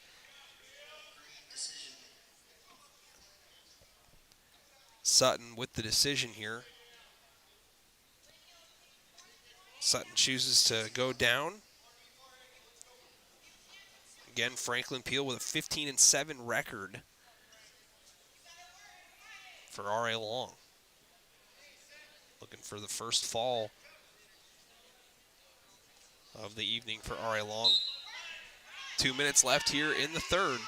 Sutton with the decision here. Sutton chooses to go down. Again, Franklin Peel with a 15-7 record for R.A. Long. Looking for the first fall of the evening for R.A. Long. 2 minutes left here in the third.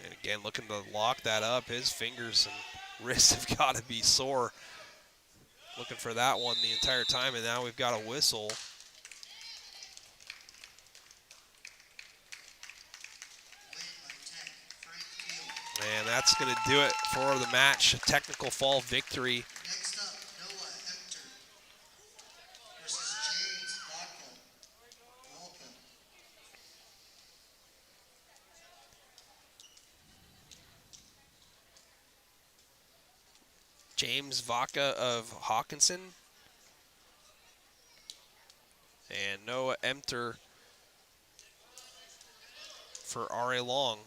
And again, looking to lock that up. His fingers and wrists have got to be sore. Looking for that one the entire time, and now we've got a whistle. And that's going to do it for the match. A technical fall victory. Next up, Noah Hector versus James Vodka. Welcome. James Vaca of Hockinson. And Noah Emter for R.A. Long.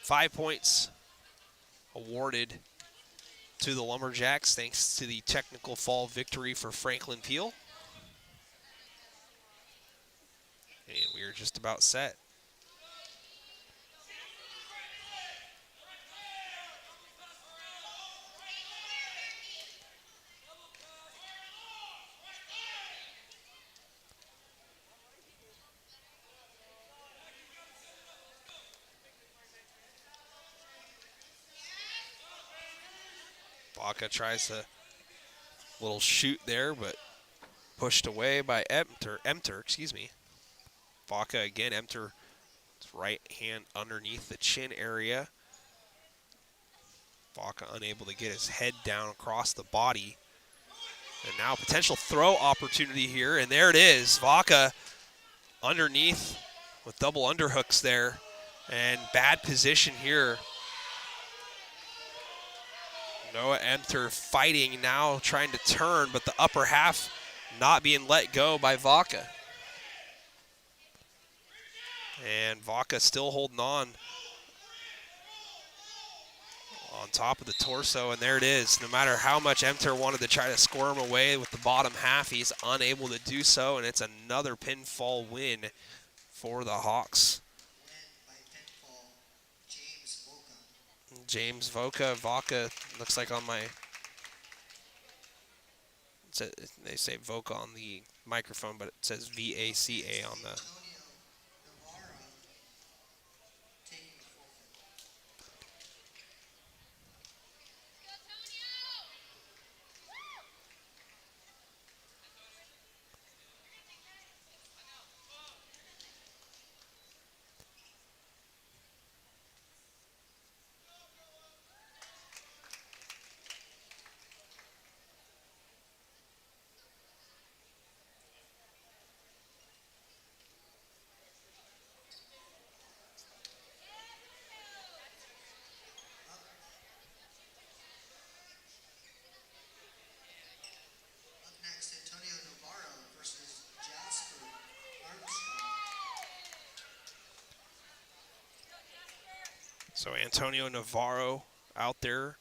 5 points awarded to the Lumberjacks thanks to the technical fall victory for Franklin Peel. And we are just about set. Vaca tries a little shoot there, but pushed away by Emter, excuse me. Vaca again, Emter's right hand underneath the chin area. Vaca unable to get his head down across the body. And now potential throw opportunity here, and there it is. Vaca underneath with double underhooks there, and bad position here. Noah Emter fighting now, trying to turn, but the upper half not being let go by Vaca. And Vaca still holding on top of the torso, and there it is. No matter how much Emter wanted to try to squirm away with the bottom half, he's unable to do so, and it's another pinfall win for the Hawks. Win by pinfall, James Voca. James Vaca looks like on my, they say Voca on the microphone, but it says VACA on the. Antonio Navarro taking the forfeit. Up next, Antonio Navarro versus Jasper Armstrong. So Antonio Navarro out there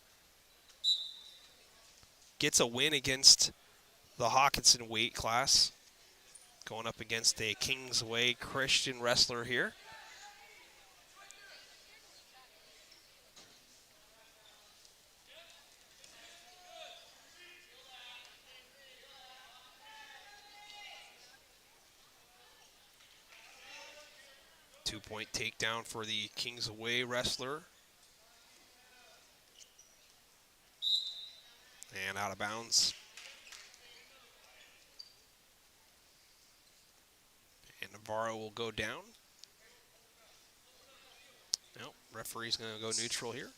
gets a win against the Hockinson weight class, going up against a Kingsway Christian wrestler here. Two-point takedown for the Kingsway wrestler. And out of bounds. And Navarro will go down. Nope, referee's going to go neutral here.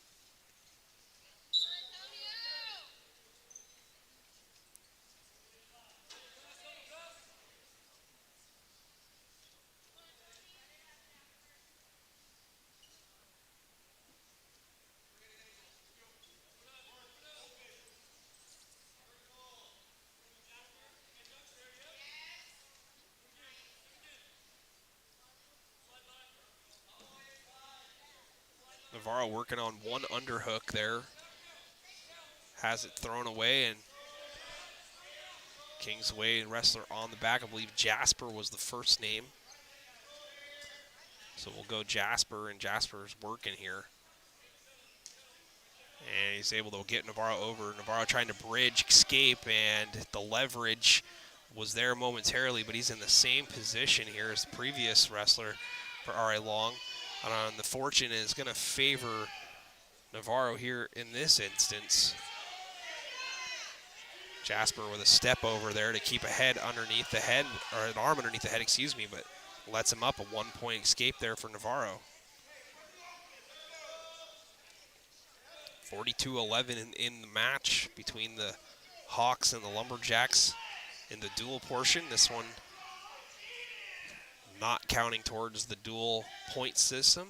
Navarro working on one underhook there. Has it thrown away, and Kingsway wrestler on the back. I believe Jasper was the first name. So So we'll go Jasper, and Jasper's working here. And he's able to get Navarro over. Navarro trying to bridge, escape, and the leverage was there momentarily, but he's in the same position here as the previous wrestler for R.A. Long. And the fortune is going to favor Navarro here in this instance. Jasper with a step over there to keep a head underneath the head, or an arm underneath the head, excuse me, but lets him up. A 1-point escape there for Navarro. 42-11 in the match between the Hawks and the Lumberjacks in the dual portion. This one not counting towards the dual point system.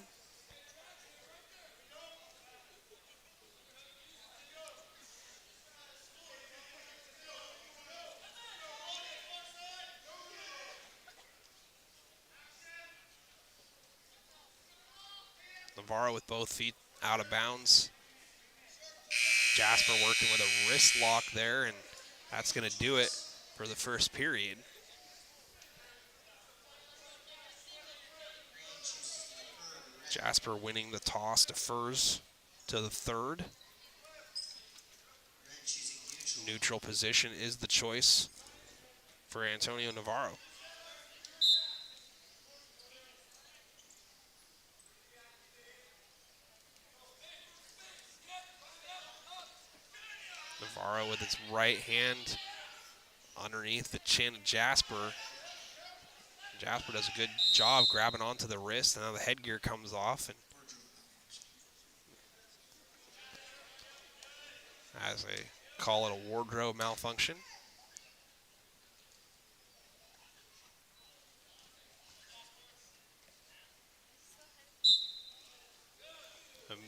Navarro with both feet out of bounds. Jasper working with a wrist lock there, and that's going to do it for the first period. Jasper winning the toss, defers to the third. Neutral position is the choice for Antonio Navarro. Navarro with his right hand underneath the chin of Jasper. Jasper does a good job grabbing onto the wrist, and now the headgear comes off. And as they call it, a wardrobe malfunction.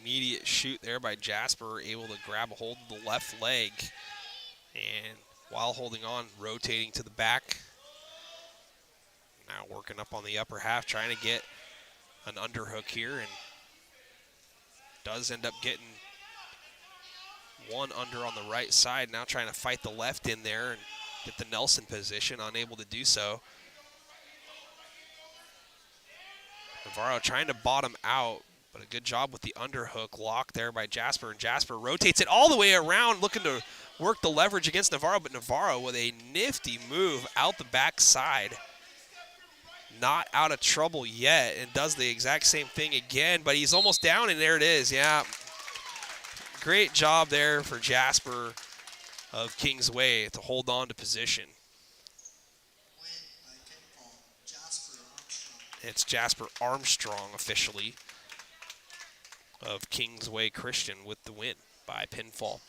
Immediate shoot there by Jasper, able to grab a hold of the left leg. And while holding on, rotating to the back. Now working up on the upper half, trying to get an underhook here, and does end up getting one under on the right side. Now trying to fight the left in there and get the Nelson position, unable to do so. Navarro trying to bottom out, but a good job with the underhook lock there by Jasper, and Jasper rotates it all the way around, looking to work the leverage against Navarro, but Navarro with a nifty move out the backside. Not out of trouble yet, and does the exact same thing again, but he's almost down, and there it is. Yeah, great job there for Jasper of Kingsway to hold on to position. It's Jasper Armstrong officially of Kingsway Christian with the win by pinfall.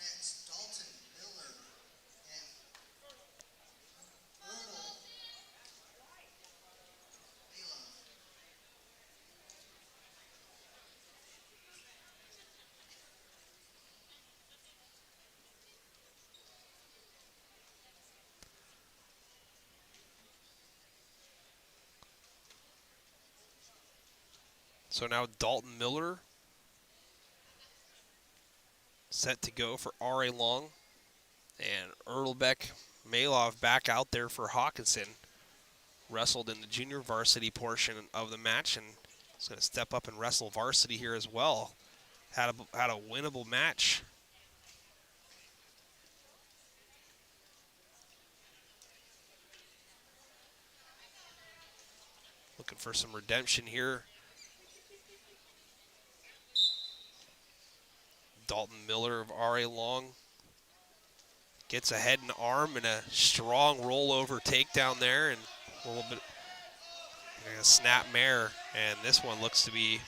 So now Dalton Miller set to go for R.A. Long. And Erlbeck Malov back out there for Hockinson. Wrestled in the junior varsity portion of the match, and is going to step up and wrestle varsity here as well. Had a winnable match. Looking for some redemption here. Dalton Miller of R.A. Long gets a head and arm and a strong rollover takedown there, and a little bit a snap mare. And this one looks to be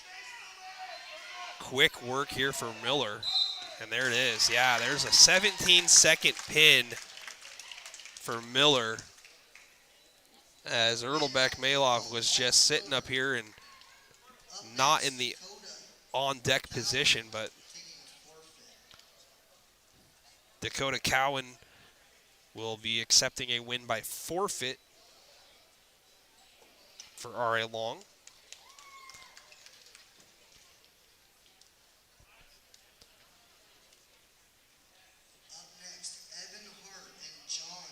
quick work here for Miller. And there it is. Yeah, there's a 17-second pin for Miller, as Erlbeck Malov was just sitting up here and not in the on-deck position, but Dakota Cowan will be accepting a win by forfeit for R.A. Long. Up next, Evan Hart and John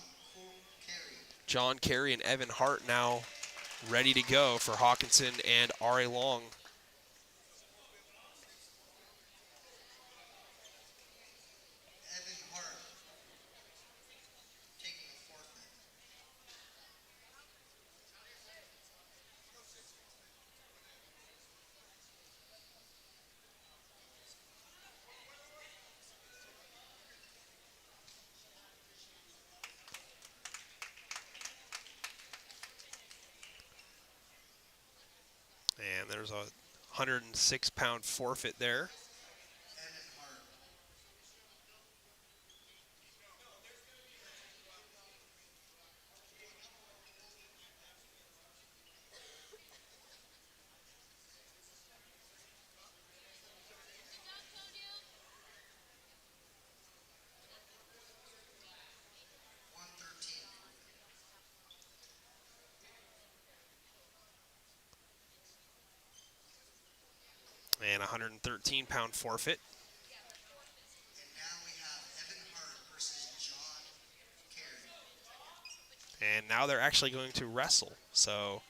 Carey. John Carey and Evan Hart now ready to go for Hockinson and R.A. Long. Evan Hart taking a forfeit. And there's a 106-pound forfeit there. Evan Hart. And a 113-pound forfeit. And now we have Evan Hart versus John Carey. And now they're actually going to wrestle. So,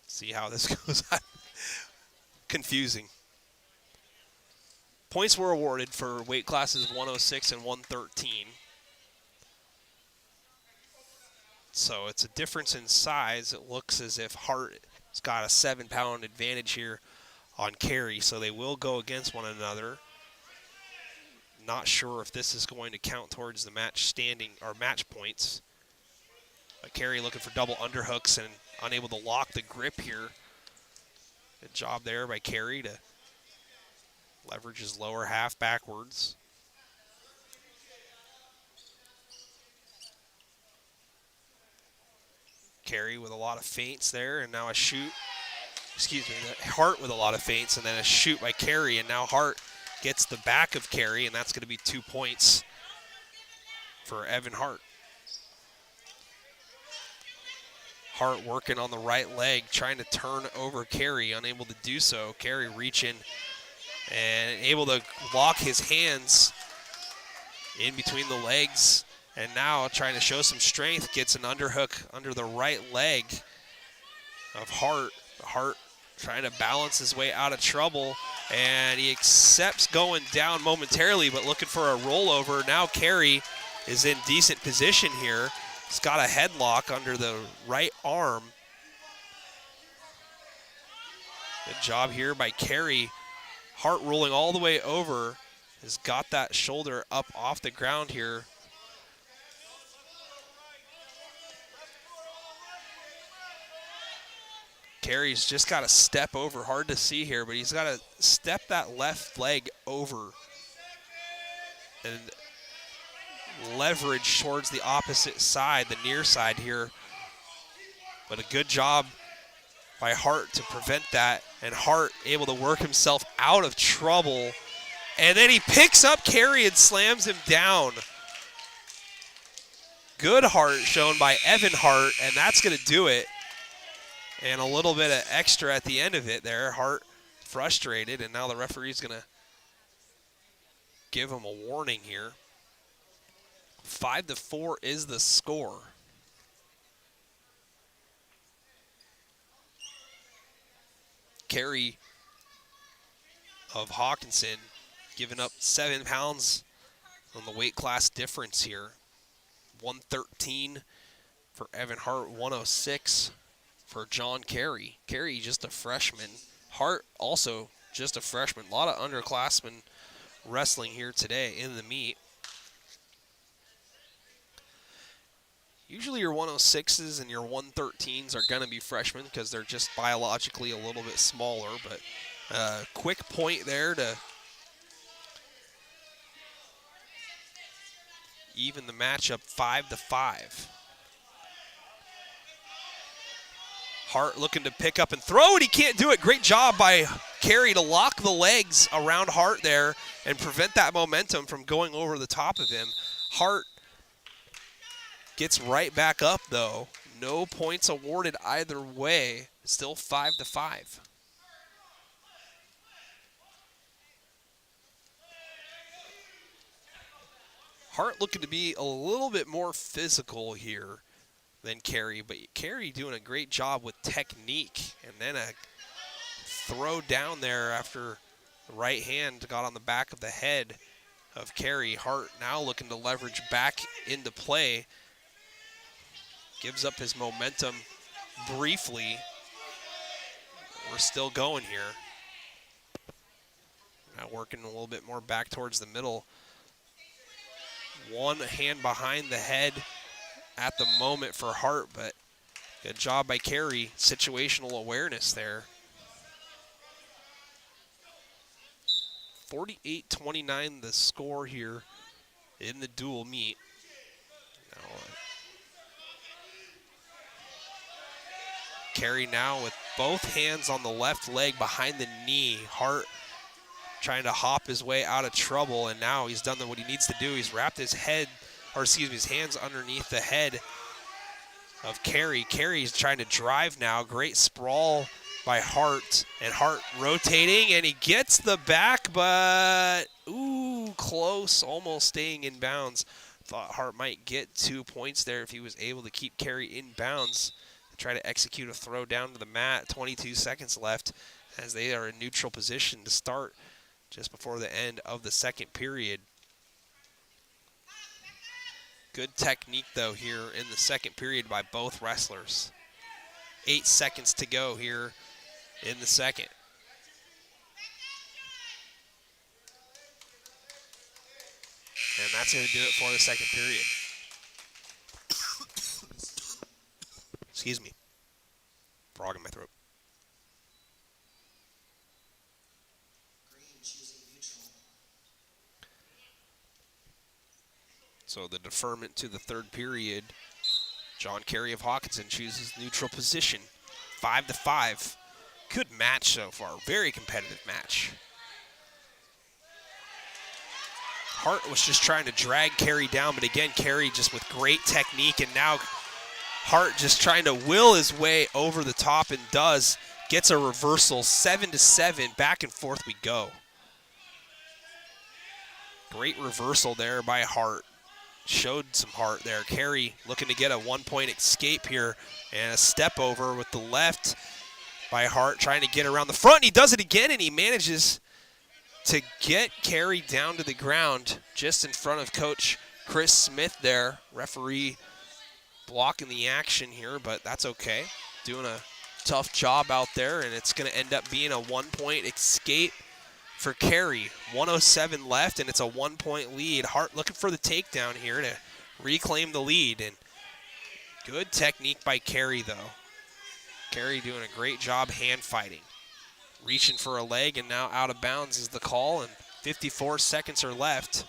see how this goes. Confusing. Points were awarded for weight classes 106 and 113. So it's a difference in size. It looks as if Hart's got a 7-pound advantage here on Carey, so they will go against one another. Not sure if this is going to count towards the match standing or match points. But Carey looking for double underhooks and unable to lock the grip here. Good job there by Carey to leverage his lower half backwards. Carey with a lot of feints there, and now a shoot. Excuse me, Hart with a lot of feints, and then a shoot by Carey, and now Hart gets the back of Carey, and that's going to be 2 points for Evan Hart. Hart working on the right leg, trying to turn over Carey, unable to do so. Carey reaching and able to lock his hands in between the legs, and now trying to show some strength, gets an underhook under the right leg of Hart. Hart trying to balance his way out of trouble, and he accepts going down momentarily, but looking for a rollover. Now Carey is in decent position here. He's got a headlock under the right arm. Good job here by Carey. Hart rolling all the way over, has got that shoulder up off the ground here. Carey's just got to step over. Hard to see here, but he's got to step that left leg over and leverage towards the opposite side, the near side here. But a good job by Hart to prevent that, and Hart able to work himself out of trouble. And then he picks up Carey and slams him down. Good Hart shown by Evan Hart, and that's going to do it. And a little bit of extra at the end of it there. Hart frustrated, and now the referee's going to give him a warning here. 5-4 is the score. Carey of Hockinson giving up 7 pounds on the weight class difference here. 113 for Evan Hart, 106 for John Carey. Carey just a freshman. Hart also just a freshman. A lot of underclassmen wrestling here today in the meet. Usually your 106s and your 113s are going to be freshmen because they're just biologically a little bit smaller. But quick point there to even the matchup 5-5. Hart looking to pick up and throw, and he can't do it. Great job by Carey to lock the legs around Hart there and prevent that momentum from going over the top of him. Hart gets right back up, though. No points awarded either way. Still 5-5. Hart looking to be a little bit more physical here than Carey, but Carey doing a great job with technique, and then a throw down there after the right hand got on the back of the head of Carey. Hart now looking to leverage back into play. Gives up his momentum briefly. We're still going here. Now working a little bit more back towards the middle. One hand behind the head at the moment for Hart, but good job by Carey. Situational awareness there. 48-29 the score here in the dual meet. Now, Carey now with both hands on the left leg behind the knee. Hart trying to hop his way out of trouble, and now he's done what he needs to do. He's wrapped his head, or excuse me, his hands underneath the head of Carey. Carey's trying to drive now. Great sprawl by Hart, and Hart rotating, and he gets the back, but ooh, close, almost staying in bounds. Thought Hart might get 2 points there if he was able to keep Carey in bounds. Try to execute a throw down to the mat. 22 seconds left as they are in neutral position to start just before the end of the second period. Good technique, though, here in the second period by both wrestlers. 8 seconds to go here in the second. And that's going to do it for the second period. Excuse me. Frog in my throat. Green choosing neutral. So the deferment to the third period. John Carey of Hockinson chooses neutral position. 5-5. Good match so far. Very competitive match. Hart was just trying to drag Carey down, but again, Carey just with great technique, and now Hart just trying to will his way over the top, and does. Gets a reversal. 7-7. Back and forth we go. Great reversal there by Hart. Showed some heart there. Carey looking to get a 1-point escape here, and a step over with the left by Hart, trying to get around the front, and he does it again, and he manages to get Carey down to the ground just in front of Coach Chris Smith there. Referee blocking the action here, but that's okay. Doing a tough job out there, and it's going to end up being a 1-point escape for Carey. 1:07 left, and it's a 1-point lead. Hart looking for the takedown here to reclaim the lead, and good technique by Carey, though. Carey doing a great job hand fighting. Reaching for a leg, and now out of bounds is the call, and 54 seconds are left.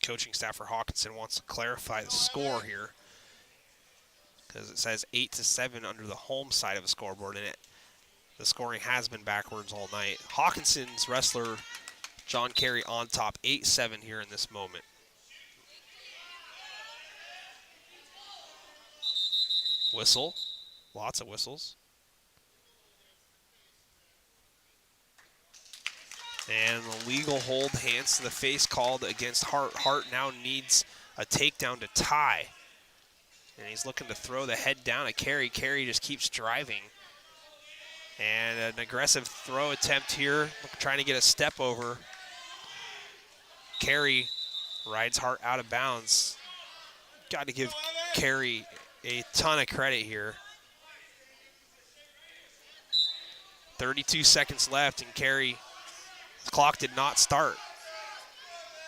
Coaching staff for Hockinson wants to clarify the score here, because it says 8-7 under the home side of the scoreboard, and the scoring has been backwards all night. Hawkinson's wrestler John Carey on top, 8-7 here in this moment. Whistle, lots of whistles. And the legal hold, hands to the face called against Hart. Hart now needs a takedown to tie. And he's looking to throw the head down at Carey. Carey just keeps driving. And an aggressive throw attempt here, trying to get a step over. Carey rides Hart out of bounds. Got to give Carey a ton of credit here. 32 seconds left, and Carey, the clock did not start.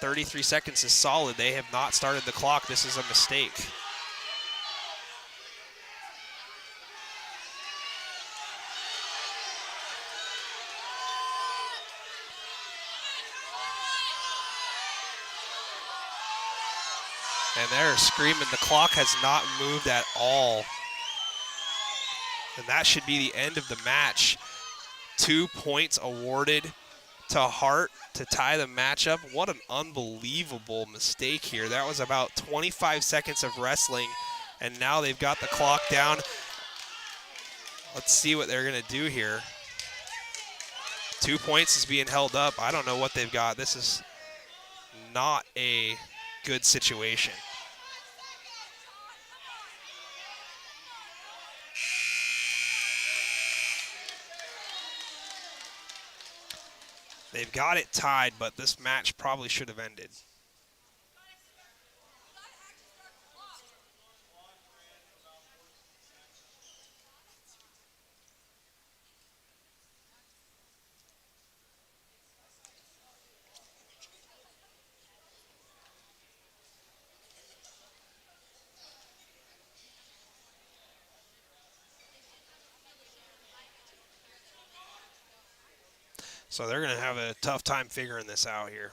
33 seconds is solid. They have not started the clock. This is a mistake. And they're screaming. The clock has not moved at all. And that should be the end of the match. 2 points awarded to Hart to tie the matchup. What an unbelievable mistake here. That was about 25 seconds of wrestling, and now they've got the clock down. Let's see what they're going to do here. 2 points is being held up. I don't know what they've got. This is not a good situation. They've got it tied, but this match probably should have ended. So they're going to have a tough time figuring this out here.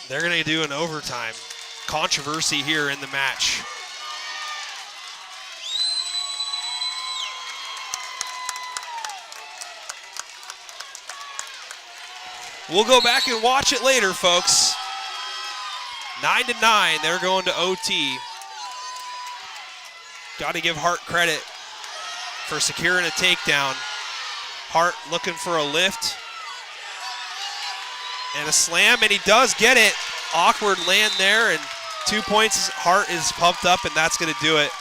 They're going to do an overtime. Controversy here in the match. We'll go back and watch it later, folks. 9-9, they're going to OT. Got to give Hart credit for securing a takedown. Hart looking for a lift and a slam, and he does get it. Awkward land there, and 2 points. Hart is pumped up, and that's going to do it.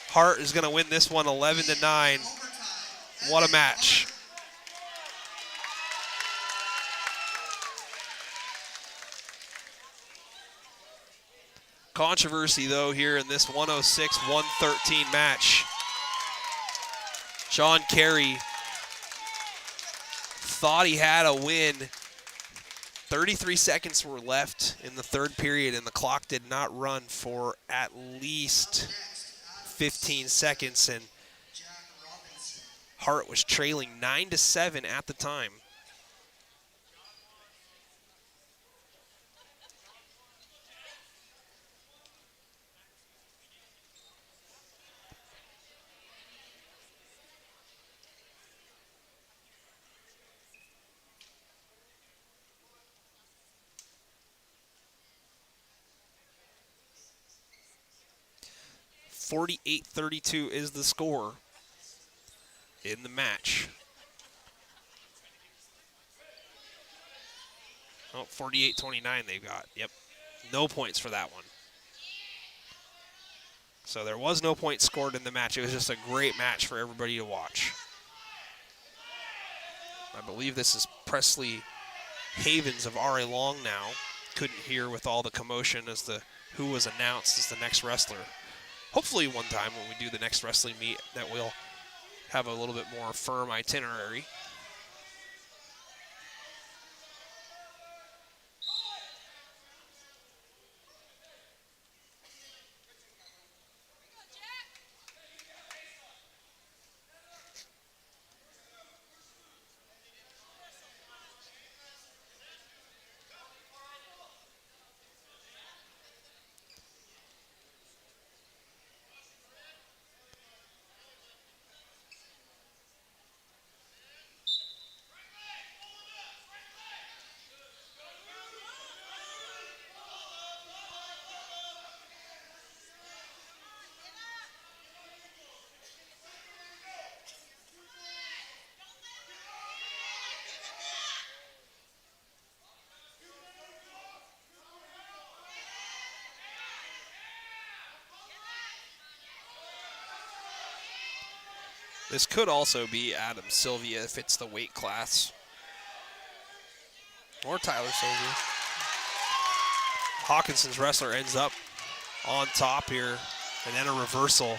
Hart is going to win this one 11-9. What a match. Controversy, though, here in this 106-113 match. John Carey thought he had a win. 33 seconds were left in the third period, and the clock did not run for at least 15 seconds, and Hart was trailing 9-7 at the time. .48-32 is the score in the match. Oh, 48-29 they've got. Yep. No points for that one. So there was no point scored in the match. It was just a great match for everybody to watch. I believe this is Presley Havens of R.A. Long now. Couldn't hear with all the commotion as to who was announced as the next wrestler. Hopefully one time when we do the next wrestling meet that we'll have a little bit more firm itinerary. This could also be Adam Sylvia if it's the weight class. Or Tyler Sylvia. Hawkinson's wrestler ends up on top here, and then a reversal.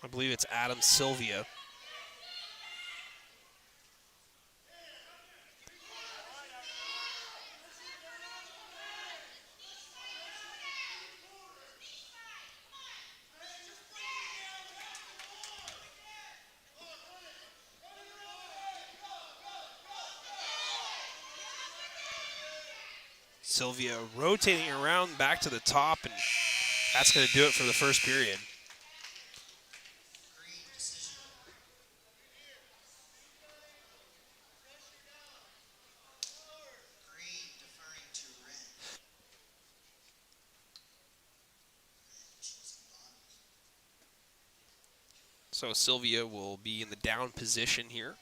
I believe it's Adam Sylvia. Sylvia rotating around back to the top, and that's going to do it for the first period. Green decision. Green deferring to red. Red choosing bottom. So Sylvia will be in the down position here.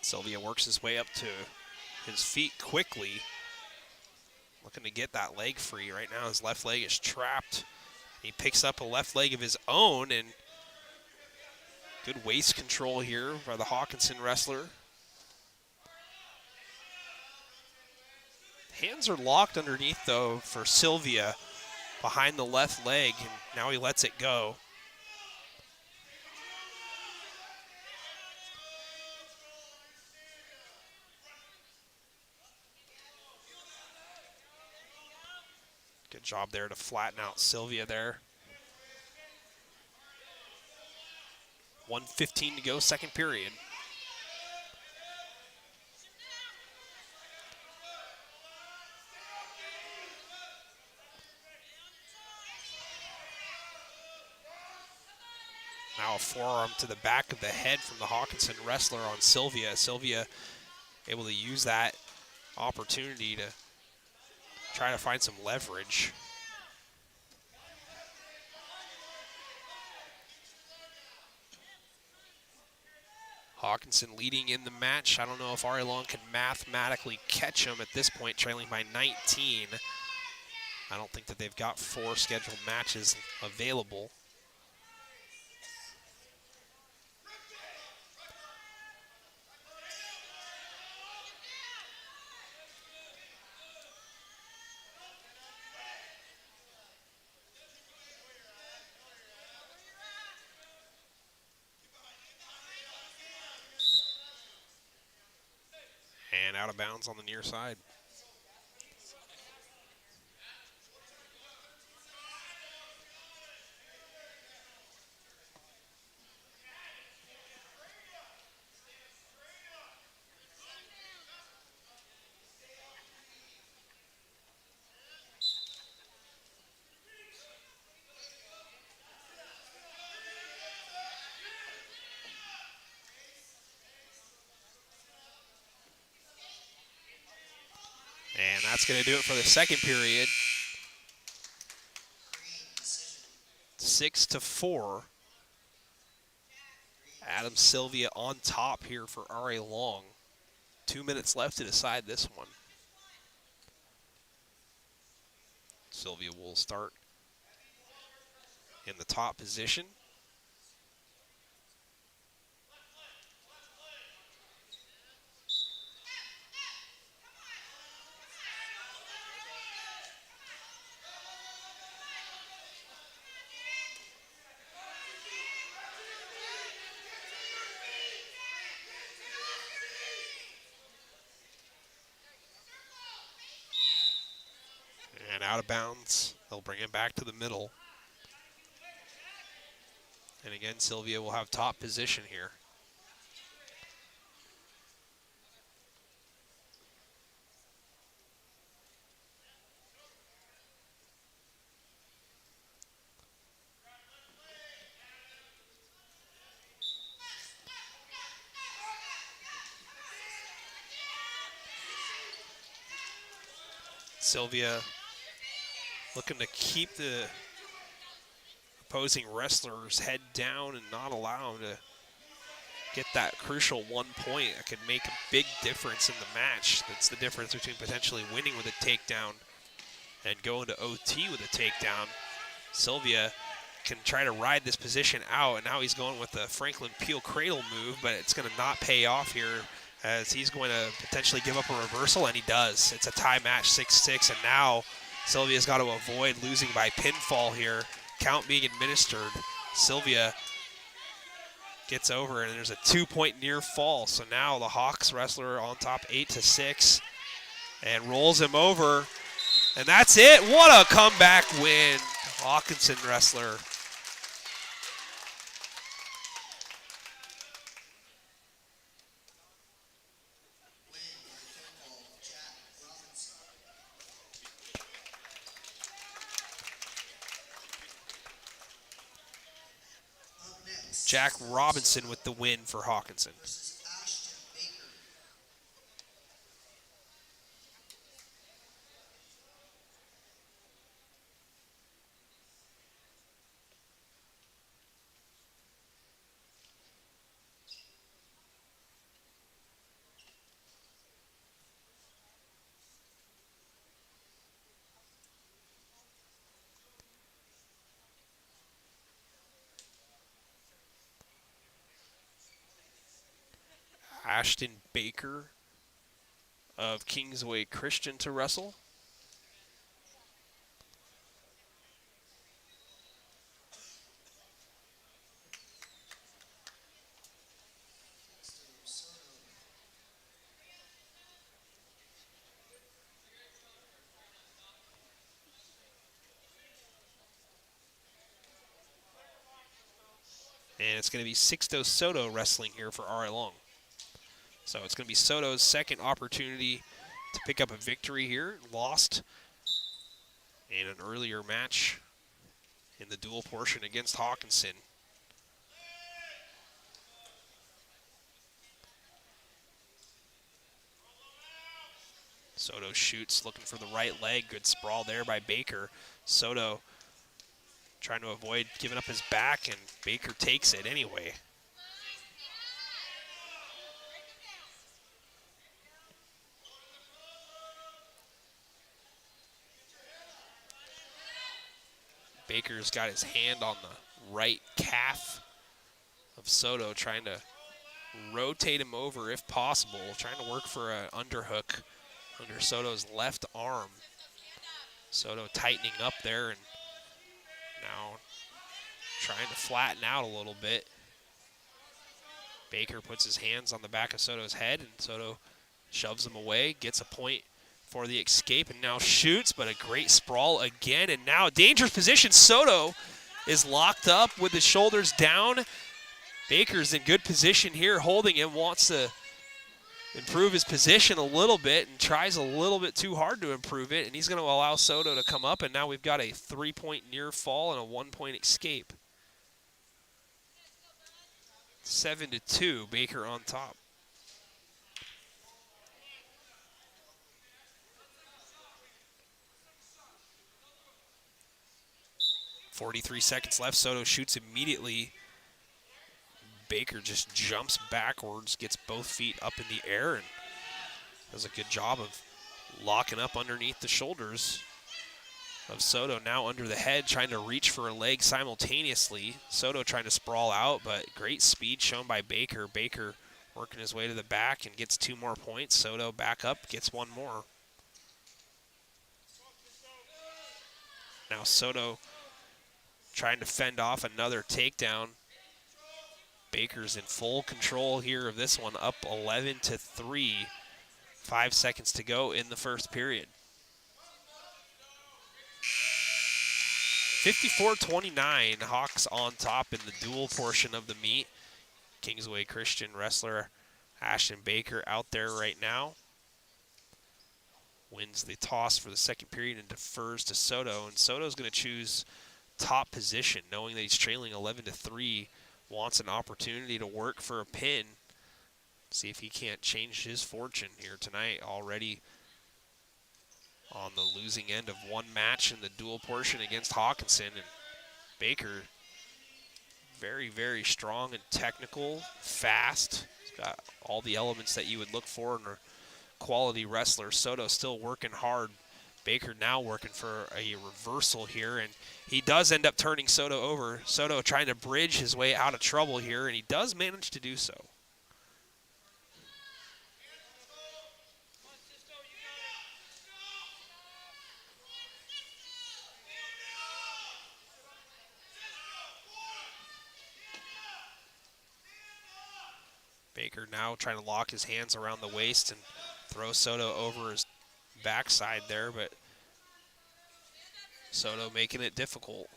Sylvia works his way up to his feet quickly, looking to get that leg free. Right now his left leg is trapped. He picks up a left leg of his own, and good waist control here by the Hockinson wrestler. Hands are locked underneath, though, for Sylvia behind the left leg, and now he lets it go. Good job there to flatten out Sylvia there. 1:15 to go, second period. Now a forearm to the back of the head from the Hockinson wrestler on Sylvia. Sylvia able to use that opportunity to try to find some leverage. Hockinson leading in the match. I don't know if Ari Long can mathematically catch him at this point, trailing by 19. I don't think that they've got 4 scheduled matches available. And out of bounds on the near side. And that's going to do it for the second period. 6-4. Adam Sylvia on top here for Ari Long. 2 minutes left to decide this one. Sylvia will start in the top position. And out of bounds. They'll bring it back to the middle. And again, Sylvia will have top position here. Sylvia looking to keep the opposing wrestler's head down and not allow him to get that crucial 1 point that could make a big difference in the match. That's the difference between potentially winning with a takedown and going to OT with a takedown. Sylvia can try to ride this position out, and now he's going with the Franklin Peel cradle move, but it's going to not pay off here as he's going to potentially give up a reversal, and he does. It's a tie match, 6-6, and now Sylvia's got to avoid losing by pinfall here. Count being administered. Sylvia gets over, and there's a 2-point near fall, so now the Hawks wrestler on top 8-6 and rolls him over, and that's it. What a comeback win. Hockinson wrestler. Jack Robinson with the win for Hockinson. Ashton Baker of Kingsway Christian to wrestle. And it's going to be Sixto Soto wrestling here for R.I. Long. So it's going to be Soto's second opportunity to pick up a victory here. Lost in an earlier match in the dual portion against Hockinson. Soto shoots, looking for the right leg. Good sprawl there by Baker. Soto trying to avoid giving up his back, and Baker takes it anyway. Baker's got his hand on the right calf of Soto, trying to rotate him over if possible, trying to work for an underhook under Soto's left arm. Soto tightening up there and now trying to flatten out a little bit. Baker puts his hands on the back of Soto's head, and Soto shoves him away, gets a point for the escape, and now shoots, but a great sprawl again, and now a dangerous position. Soto is locked up with his shoulders down. Baker's in good position here, holding him, wants to improve his position a little bit and tries a little bit too hard to improve it, and he's going to allow Soto to come up, and now we've got a 3-point near fall and a 1-point escape. 7-2, Baker on top. .43 seconds left. Soto shoots immediately. Baker just jumps backwards, gets both feet up in the air, and does a good job of locking up underneath the shoulders of Soto. Now under the head, trying to reach for a leg simultaneously. Soto trying to sprawl out, but great speed shown by Baker. Baker working his way to the back and gets 2 more points. Soto back up, gets 1 more. Now Soto trying to fend off another takedown. Baker's in full control here of this one, up 11-3. 5 seconds to go in the first period. 54-29, Hawks on top in the dual portion of the meet. Kingsway Christian wrestler Ashton Baker out there right now. Wins the toss for the second period and defers to Soto, and Soto's going to choose top position, knowing that he's trailing 11-3, wants an opportunity to work for a pin. See if he can't change his fortune here tonight. Already on the losing end of one match in the dual portion against Hockinson. And Baker, very, very strong and technical, fast. He's got all the elements that you would look for in a quality wrestler. Soto still working hard Baker now working for a reversal here, and he does end up turning Soto over. Soto trying to bridge his way out of trouble here, and he does manage to do so. Baker now trying to lock his hands around the waist and throw Soto over his backside there, but Soto making it difficult.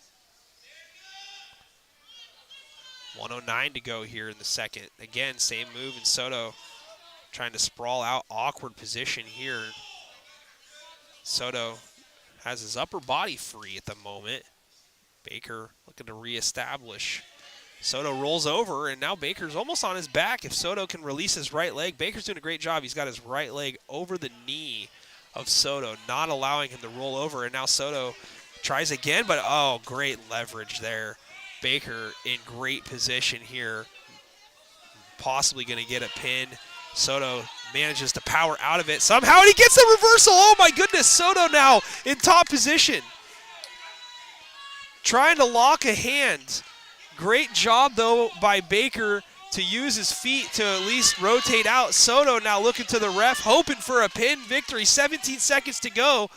1:09 to go here in the second. Again, same move, and Soto trying to sprawl out. Awkward position here. Soto has his upper body free at the moment. Baker looking to reestablish. Soto rolls over, and now Baker's almost on his back. If Soto can release his right leg, Baker's doing a great job. He's got his right leg over the knee of Soto, not allowing him to roll over. And now Soto tries again, but oh, great leverage there. Baker in great position here, possibly going to get a pin. Soto manages to power out of it somehow, and he gets the reversal. Oh my goodness, Soto now in top position. Trying to lock a hand. Great job, though, by Baker to use his feet to at least rotate out. Soto now looking to the ref, hoping for a pin victory. 17 seconds to go.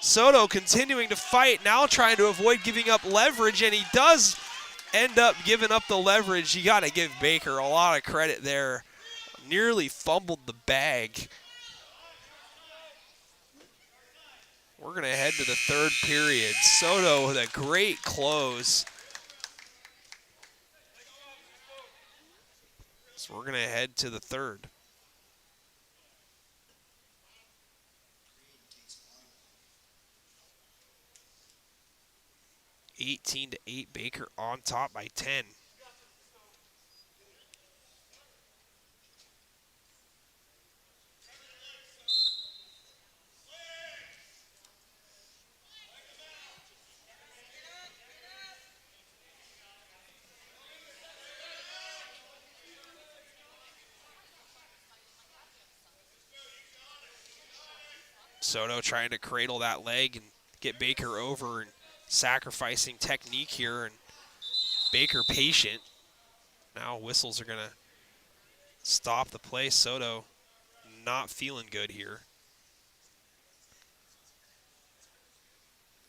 Soto continuing to fight, now trying to avoid giving up leverage, and he does end up giving up the leverage. You got to give Baker a lot of credit there. Nearly fumbled the bag. We're going to head to the third period. Soto with a great close. So we're going to head to the third. (18 to 8), Baker on top by 10. Soto trying to cradle that leg and get Baker over, and sacrificing technique here, and Baker patient. Now whistles are going to stop the play. Soto not feeling good here.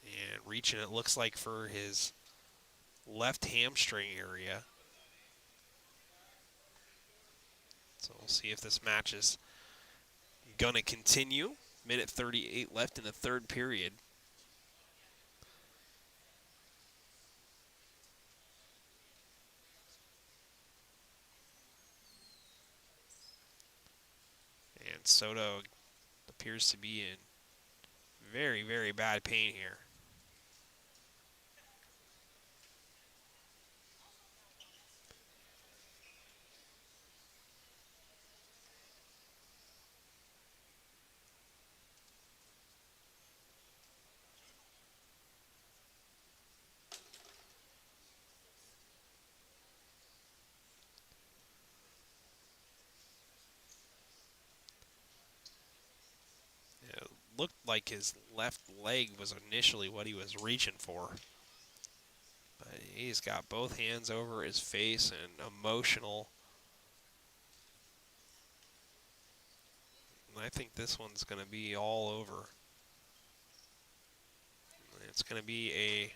And reaching, it looks like, for his left hamstring area. So we'll see if this match is going to continue. Minute 38 left in the third period. And Soto appears to be in very, very bad pain here. Looked like his left leg was initially what he was reaching for. But he's got both hands over his face and emotional. And I think this one's going to be all over. It's going to be a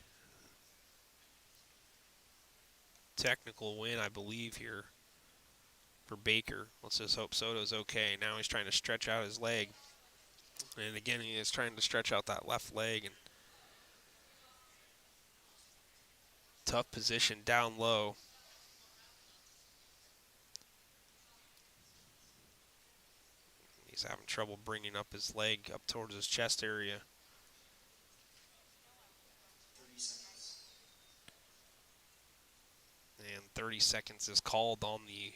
technical win, I believe, here for Baker. Let's just hope Soto's okay. Now he's trying to stretch out his leg. And again, he is trying to stretch out that left leg. And tough position down low. He's having trouble bringing up his leg up towards his chest area. 30 seconds. And 30 seconds is called on the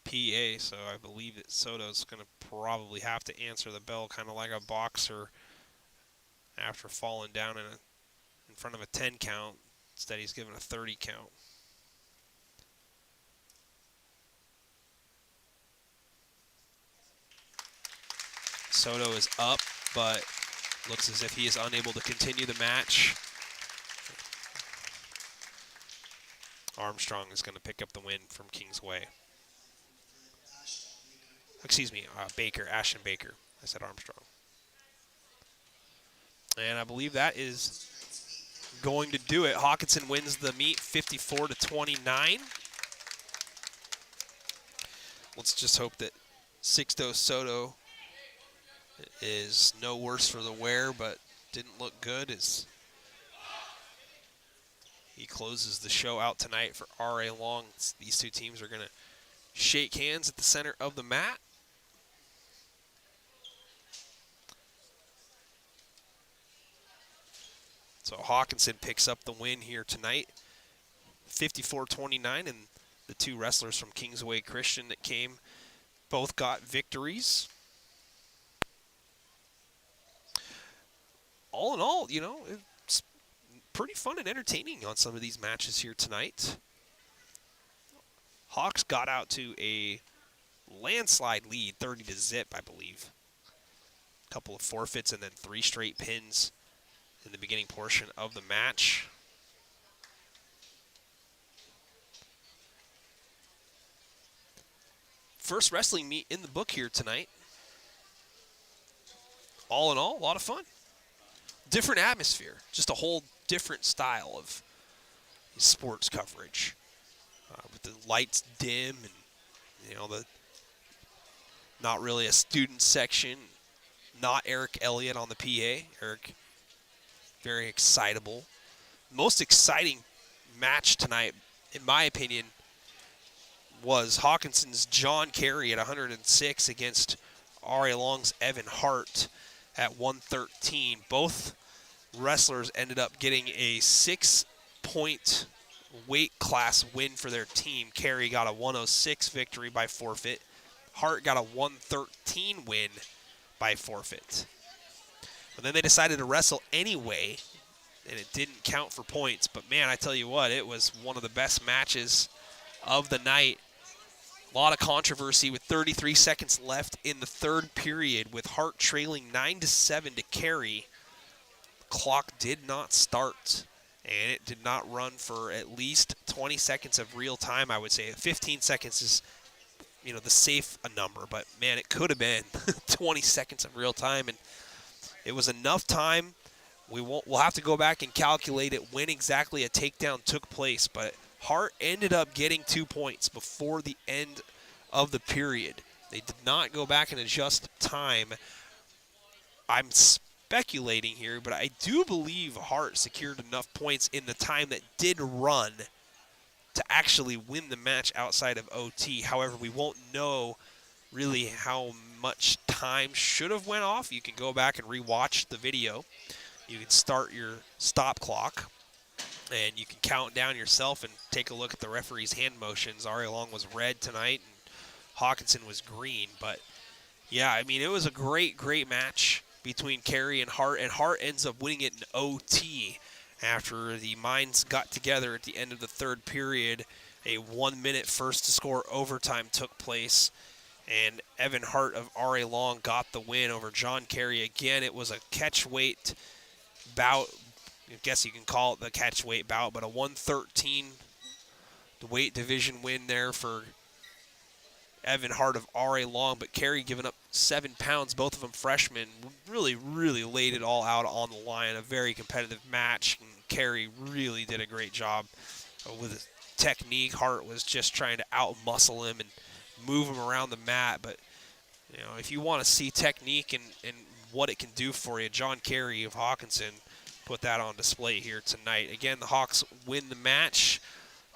PA, so I believe that Soto's going to probably have to answer the bell, kind of like a boxer after falling down in front of a 10 count. Instead, he's given a 30 count. Soto is up, but Looks as if he is unable to continue the match. Armstrong is going to pick up the win from Kingsway. Excuse me, Baker, Ashton Baker. I said Armstrong. And I believe that is going to do it. Hockinson wins the meet 54-29. Let's just hope that Sixto Soto is no worse for the wear, but didn't look good as he closes the show out tonight for R.A. Long. These two teams are going to shake hands at the center of the mat. So Hockinson picks up the win here tonight, 54-29, and the two wrestlers from Kingsway Christian that came both got victories. All in all, you know, it's pretty fun and entertaining on some of these matches here tonight. Hawks got out to a landslide lead, 30-0, I believe. A couple of forfeits and then 3 straight pins in the beginning portion of the match. First wrestling meet in the book here tonight. All in all, a lot of fun. Different atmosphere, just a whole different style of sports coverage. With the lights dim and, you know, the not really a student section. Not Eric Elliott on the PA. Eric, very excitable. Most exciting match tonight, in my opinion, was Hawkinson's John Carey at 106 against R.A. Long's Evan Hart at 113. Both wrestlers ended up getting a 6-point weight class win for their team. Carey got a 106 victory by forfeit. Hart got a 113 win by forfeit. But then they decided to wrestle anyway, and it didn't count for points. But man, I tell you what, it was one of the best matches of the night. A lot of controversy with 33 seconds left in the third period, with Hart trailing 9-7 to Carey. The clock did not start, and it did not run for at least 20 seconds of real time, I would say. 15 seconds is, you know, the safe number, but man, it could have been 20 seconds of real time, and it was enough time. We'll have to go back and calculate it when exactly a takedown took place, but Hart ended up getting 2 points before the end of the period. They did not go back and adjust time. I'm speculating here, but I do believe Hart secured enough points in the time that did run to actually win the match outside of OT. However, we won't know really how much time should have went off. You can go back and rewatch the video. You can start your stop clock, and you can count down yourself and take a look at the referee's hand motions. R.A. Long was red tonight, and Hockinson was green. But, yeah, I mean, it was a great, great match between Carey and Hart ends up winning it in OT after the minds got together at the end of the third period. A 1-minute first-to-score overtime took place, and Evan Hart of R.A. Long got the win over John Carey. Again, it was a catch-weight bout. I guess you can call it the catch-weight bout, but a 113 weight division win there for Evan Hart of R.A. Long, but Carey giving up 7 pounds, both of them freshmen, really, really laid it all out on the line. A very competitive match, and Carey really did a great job with his technique. Hart was just trying to out-muscle him and move him around the mat, but you know, if you want to see technique and what it can do for you, John Carey of Hockinson put that on display here tonight. Again, the Hawks win the match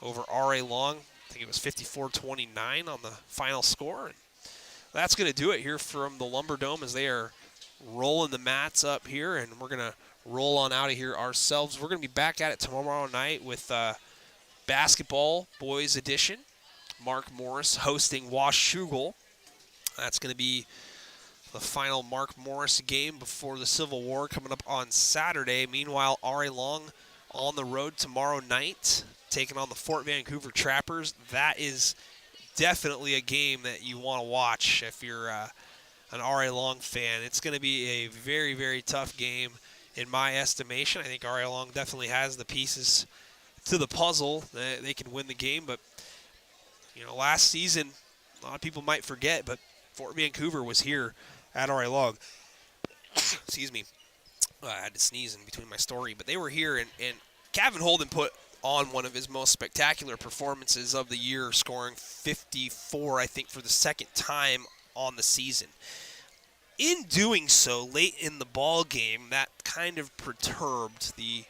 over R.A. Long. I think it was 54-29 on the final score. And that's going to do it here from the Lumberdome as they are rolling the mats up here, and we're going to roll on out of here ourselves. We're going to be back at it tomorrow night with basketball boys edition. Mark Morris hosting Washougal. That's going to be the final Mark Morris game before the Civil War coming up on Saturday. Meanwhile, R.A. Long on the road tomorrow night, taking on the Fort Vancouver Trappers. That is definitely a game that you want to watch if you're an RA Long fan. It's going to be a very, very tough game in my estimation. I think RA Long definitely has the pieces to the puzzle. They can win the game, but last season, a lot of people might forget, but Fort Vancouver was here at RA Long. Excuse me. I had to sneeze in between my story, but they were here, and Kevin Holden put on one of his most spectacular performances of the year, scoring 54, I think, for the second time on the season. In doing so, late in the ball game, that kind of perturbed the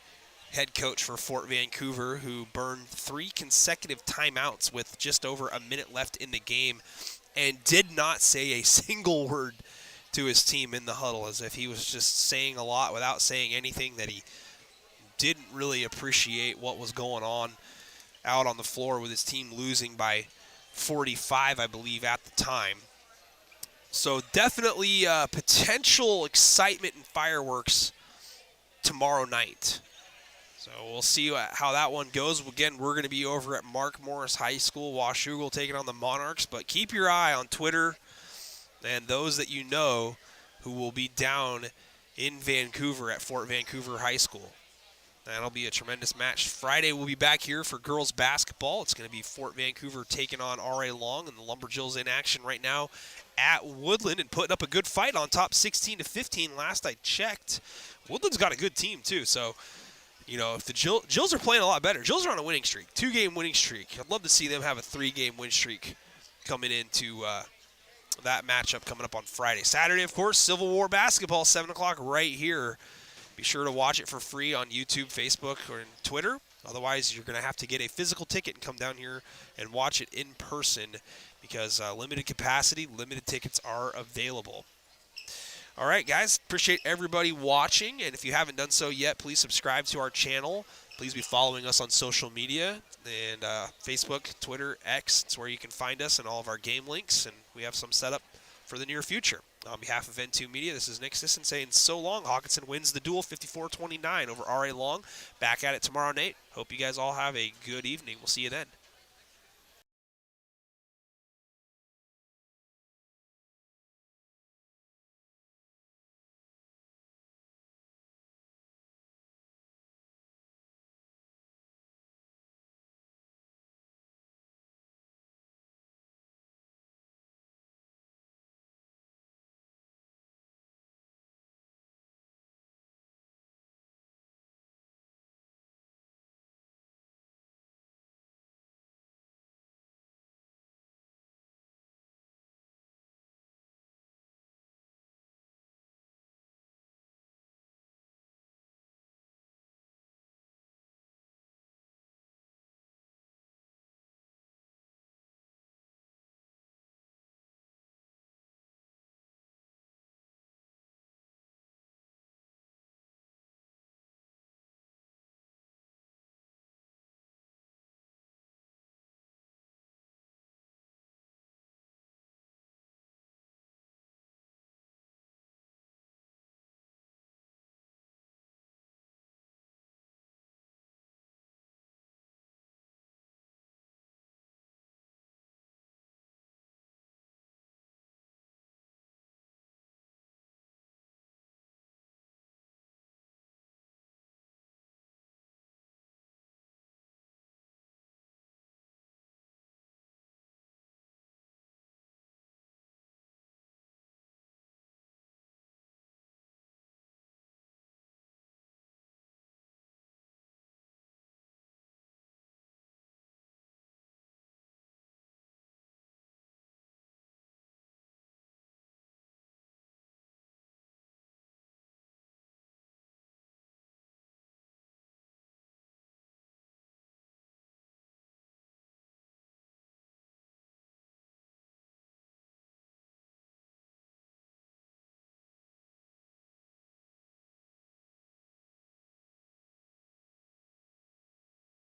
head coach for Fort Vancouver, who burned 3 consecutive timeouts with just over a minute left in the game and did not say a single word to his team in the huddle, as if he was just saying a lot without saying anything, that he didn't really appreciate what was going on out on the floor with his team losing by 45, I believe, at the time. So definitely potential excitement and fireworks tomorrow night. So we'll see how that one goes. Again, we're going to be over at Mark Morris High School, Washougal, taking on the Monarchs. But keep your eye on Twitter and those that you know who will be down in Vancouver at Fort Vancouver High School. That'll be a tremendous match. Friday, we'll be back here for girls basketball. It's going to be Fort Vancouver taking on RA Long, and the Lumberjills in action right now at Woodland and putting up a good fight on top 16-15 last I checked. Woodland's got a good team, too, so if the Jills are playing a lot better. Jills are on a winning streak, 2-game winning streak. I'd love to see them have a 3-game win streak coming into that matchup coming up on Friday. Saturday, of course, Civil War basketball, 7 o'clock right here. Be sure to watch it for free on YouTube, Facebook, or Twitter. Otherwise, you're going to have to get a physical ticket and come down here and watch it in person because limited capacity, limited tickets are available. All right, guys, appreciate everybody watching, and if you haven't done so yet, please subscribe to our channel. Please be following us on social media, and Facebook, Twitter, X. It's where you can find us and all of our game links, and we have some set up for the near future. On behalf of N2 Media, this is Nick Sisson saying so long. Hockinson wins the duel 54-29 over RA Long. Back at it tomorrow night. Hope you guys all have a good evening. We'll see you then.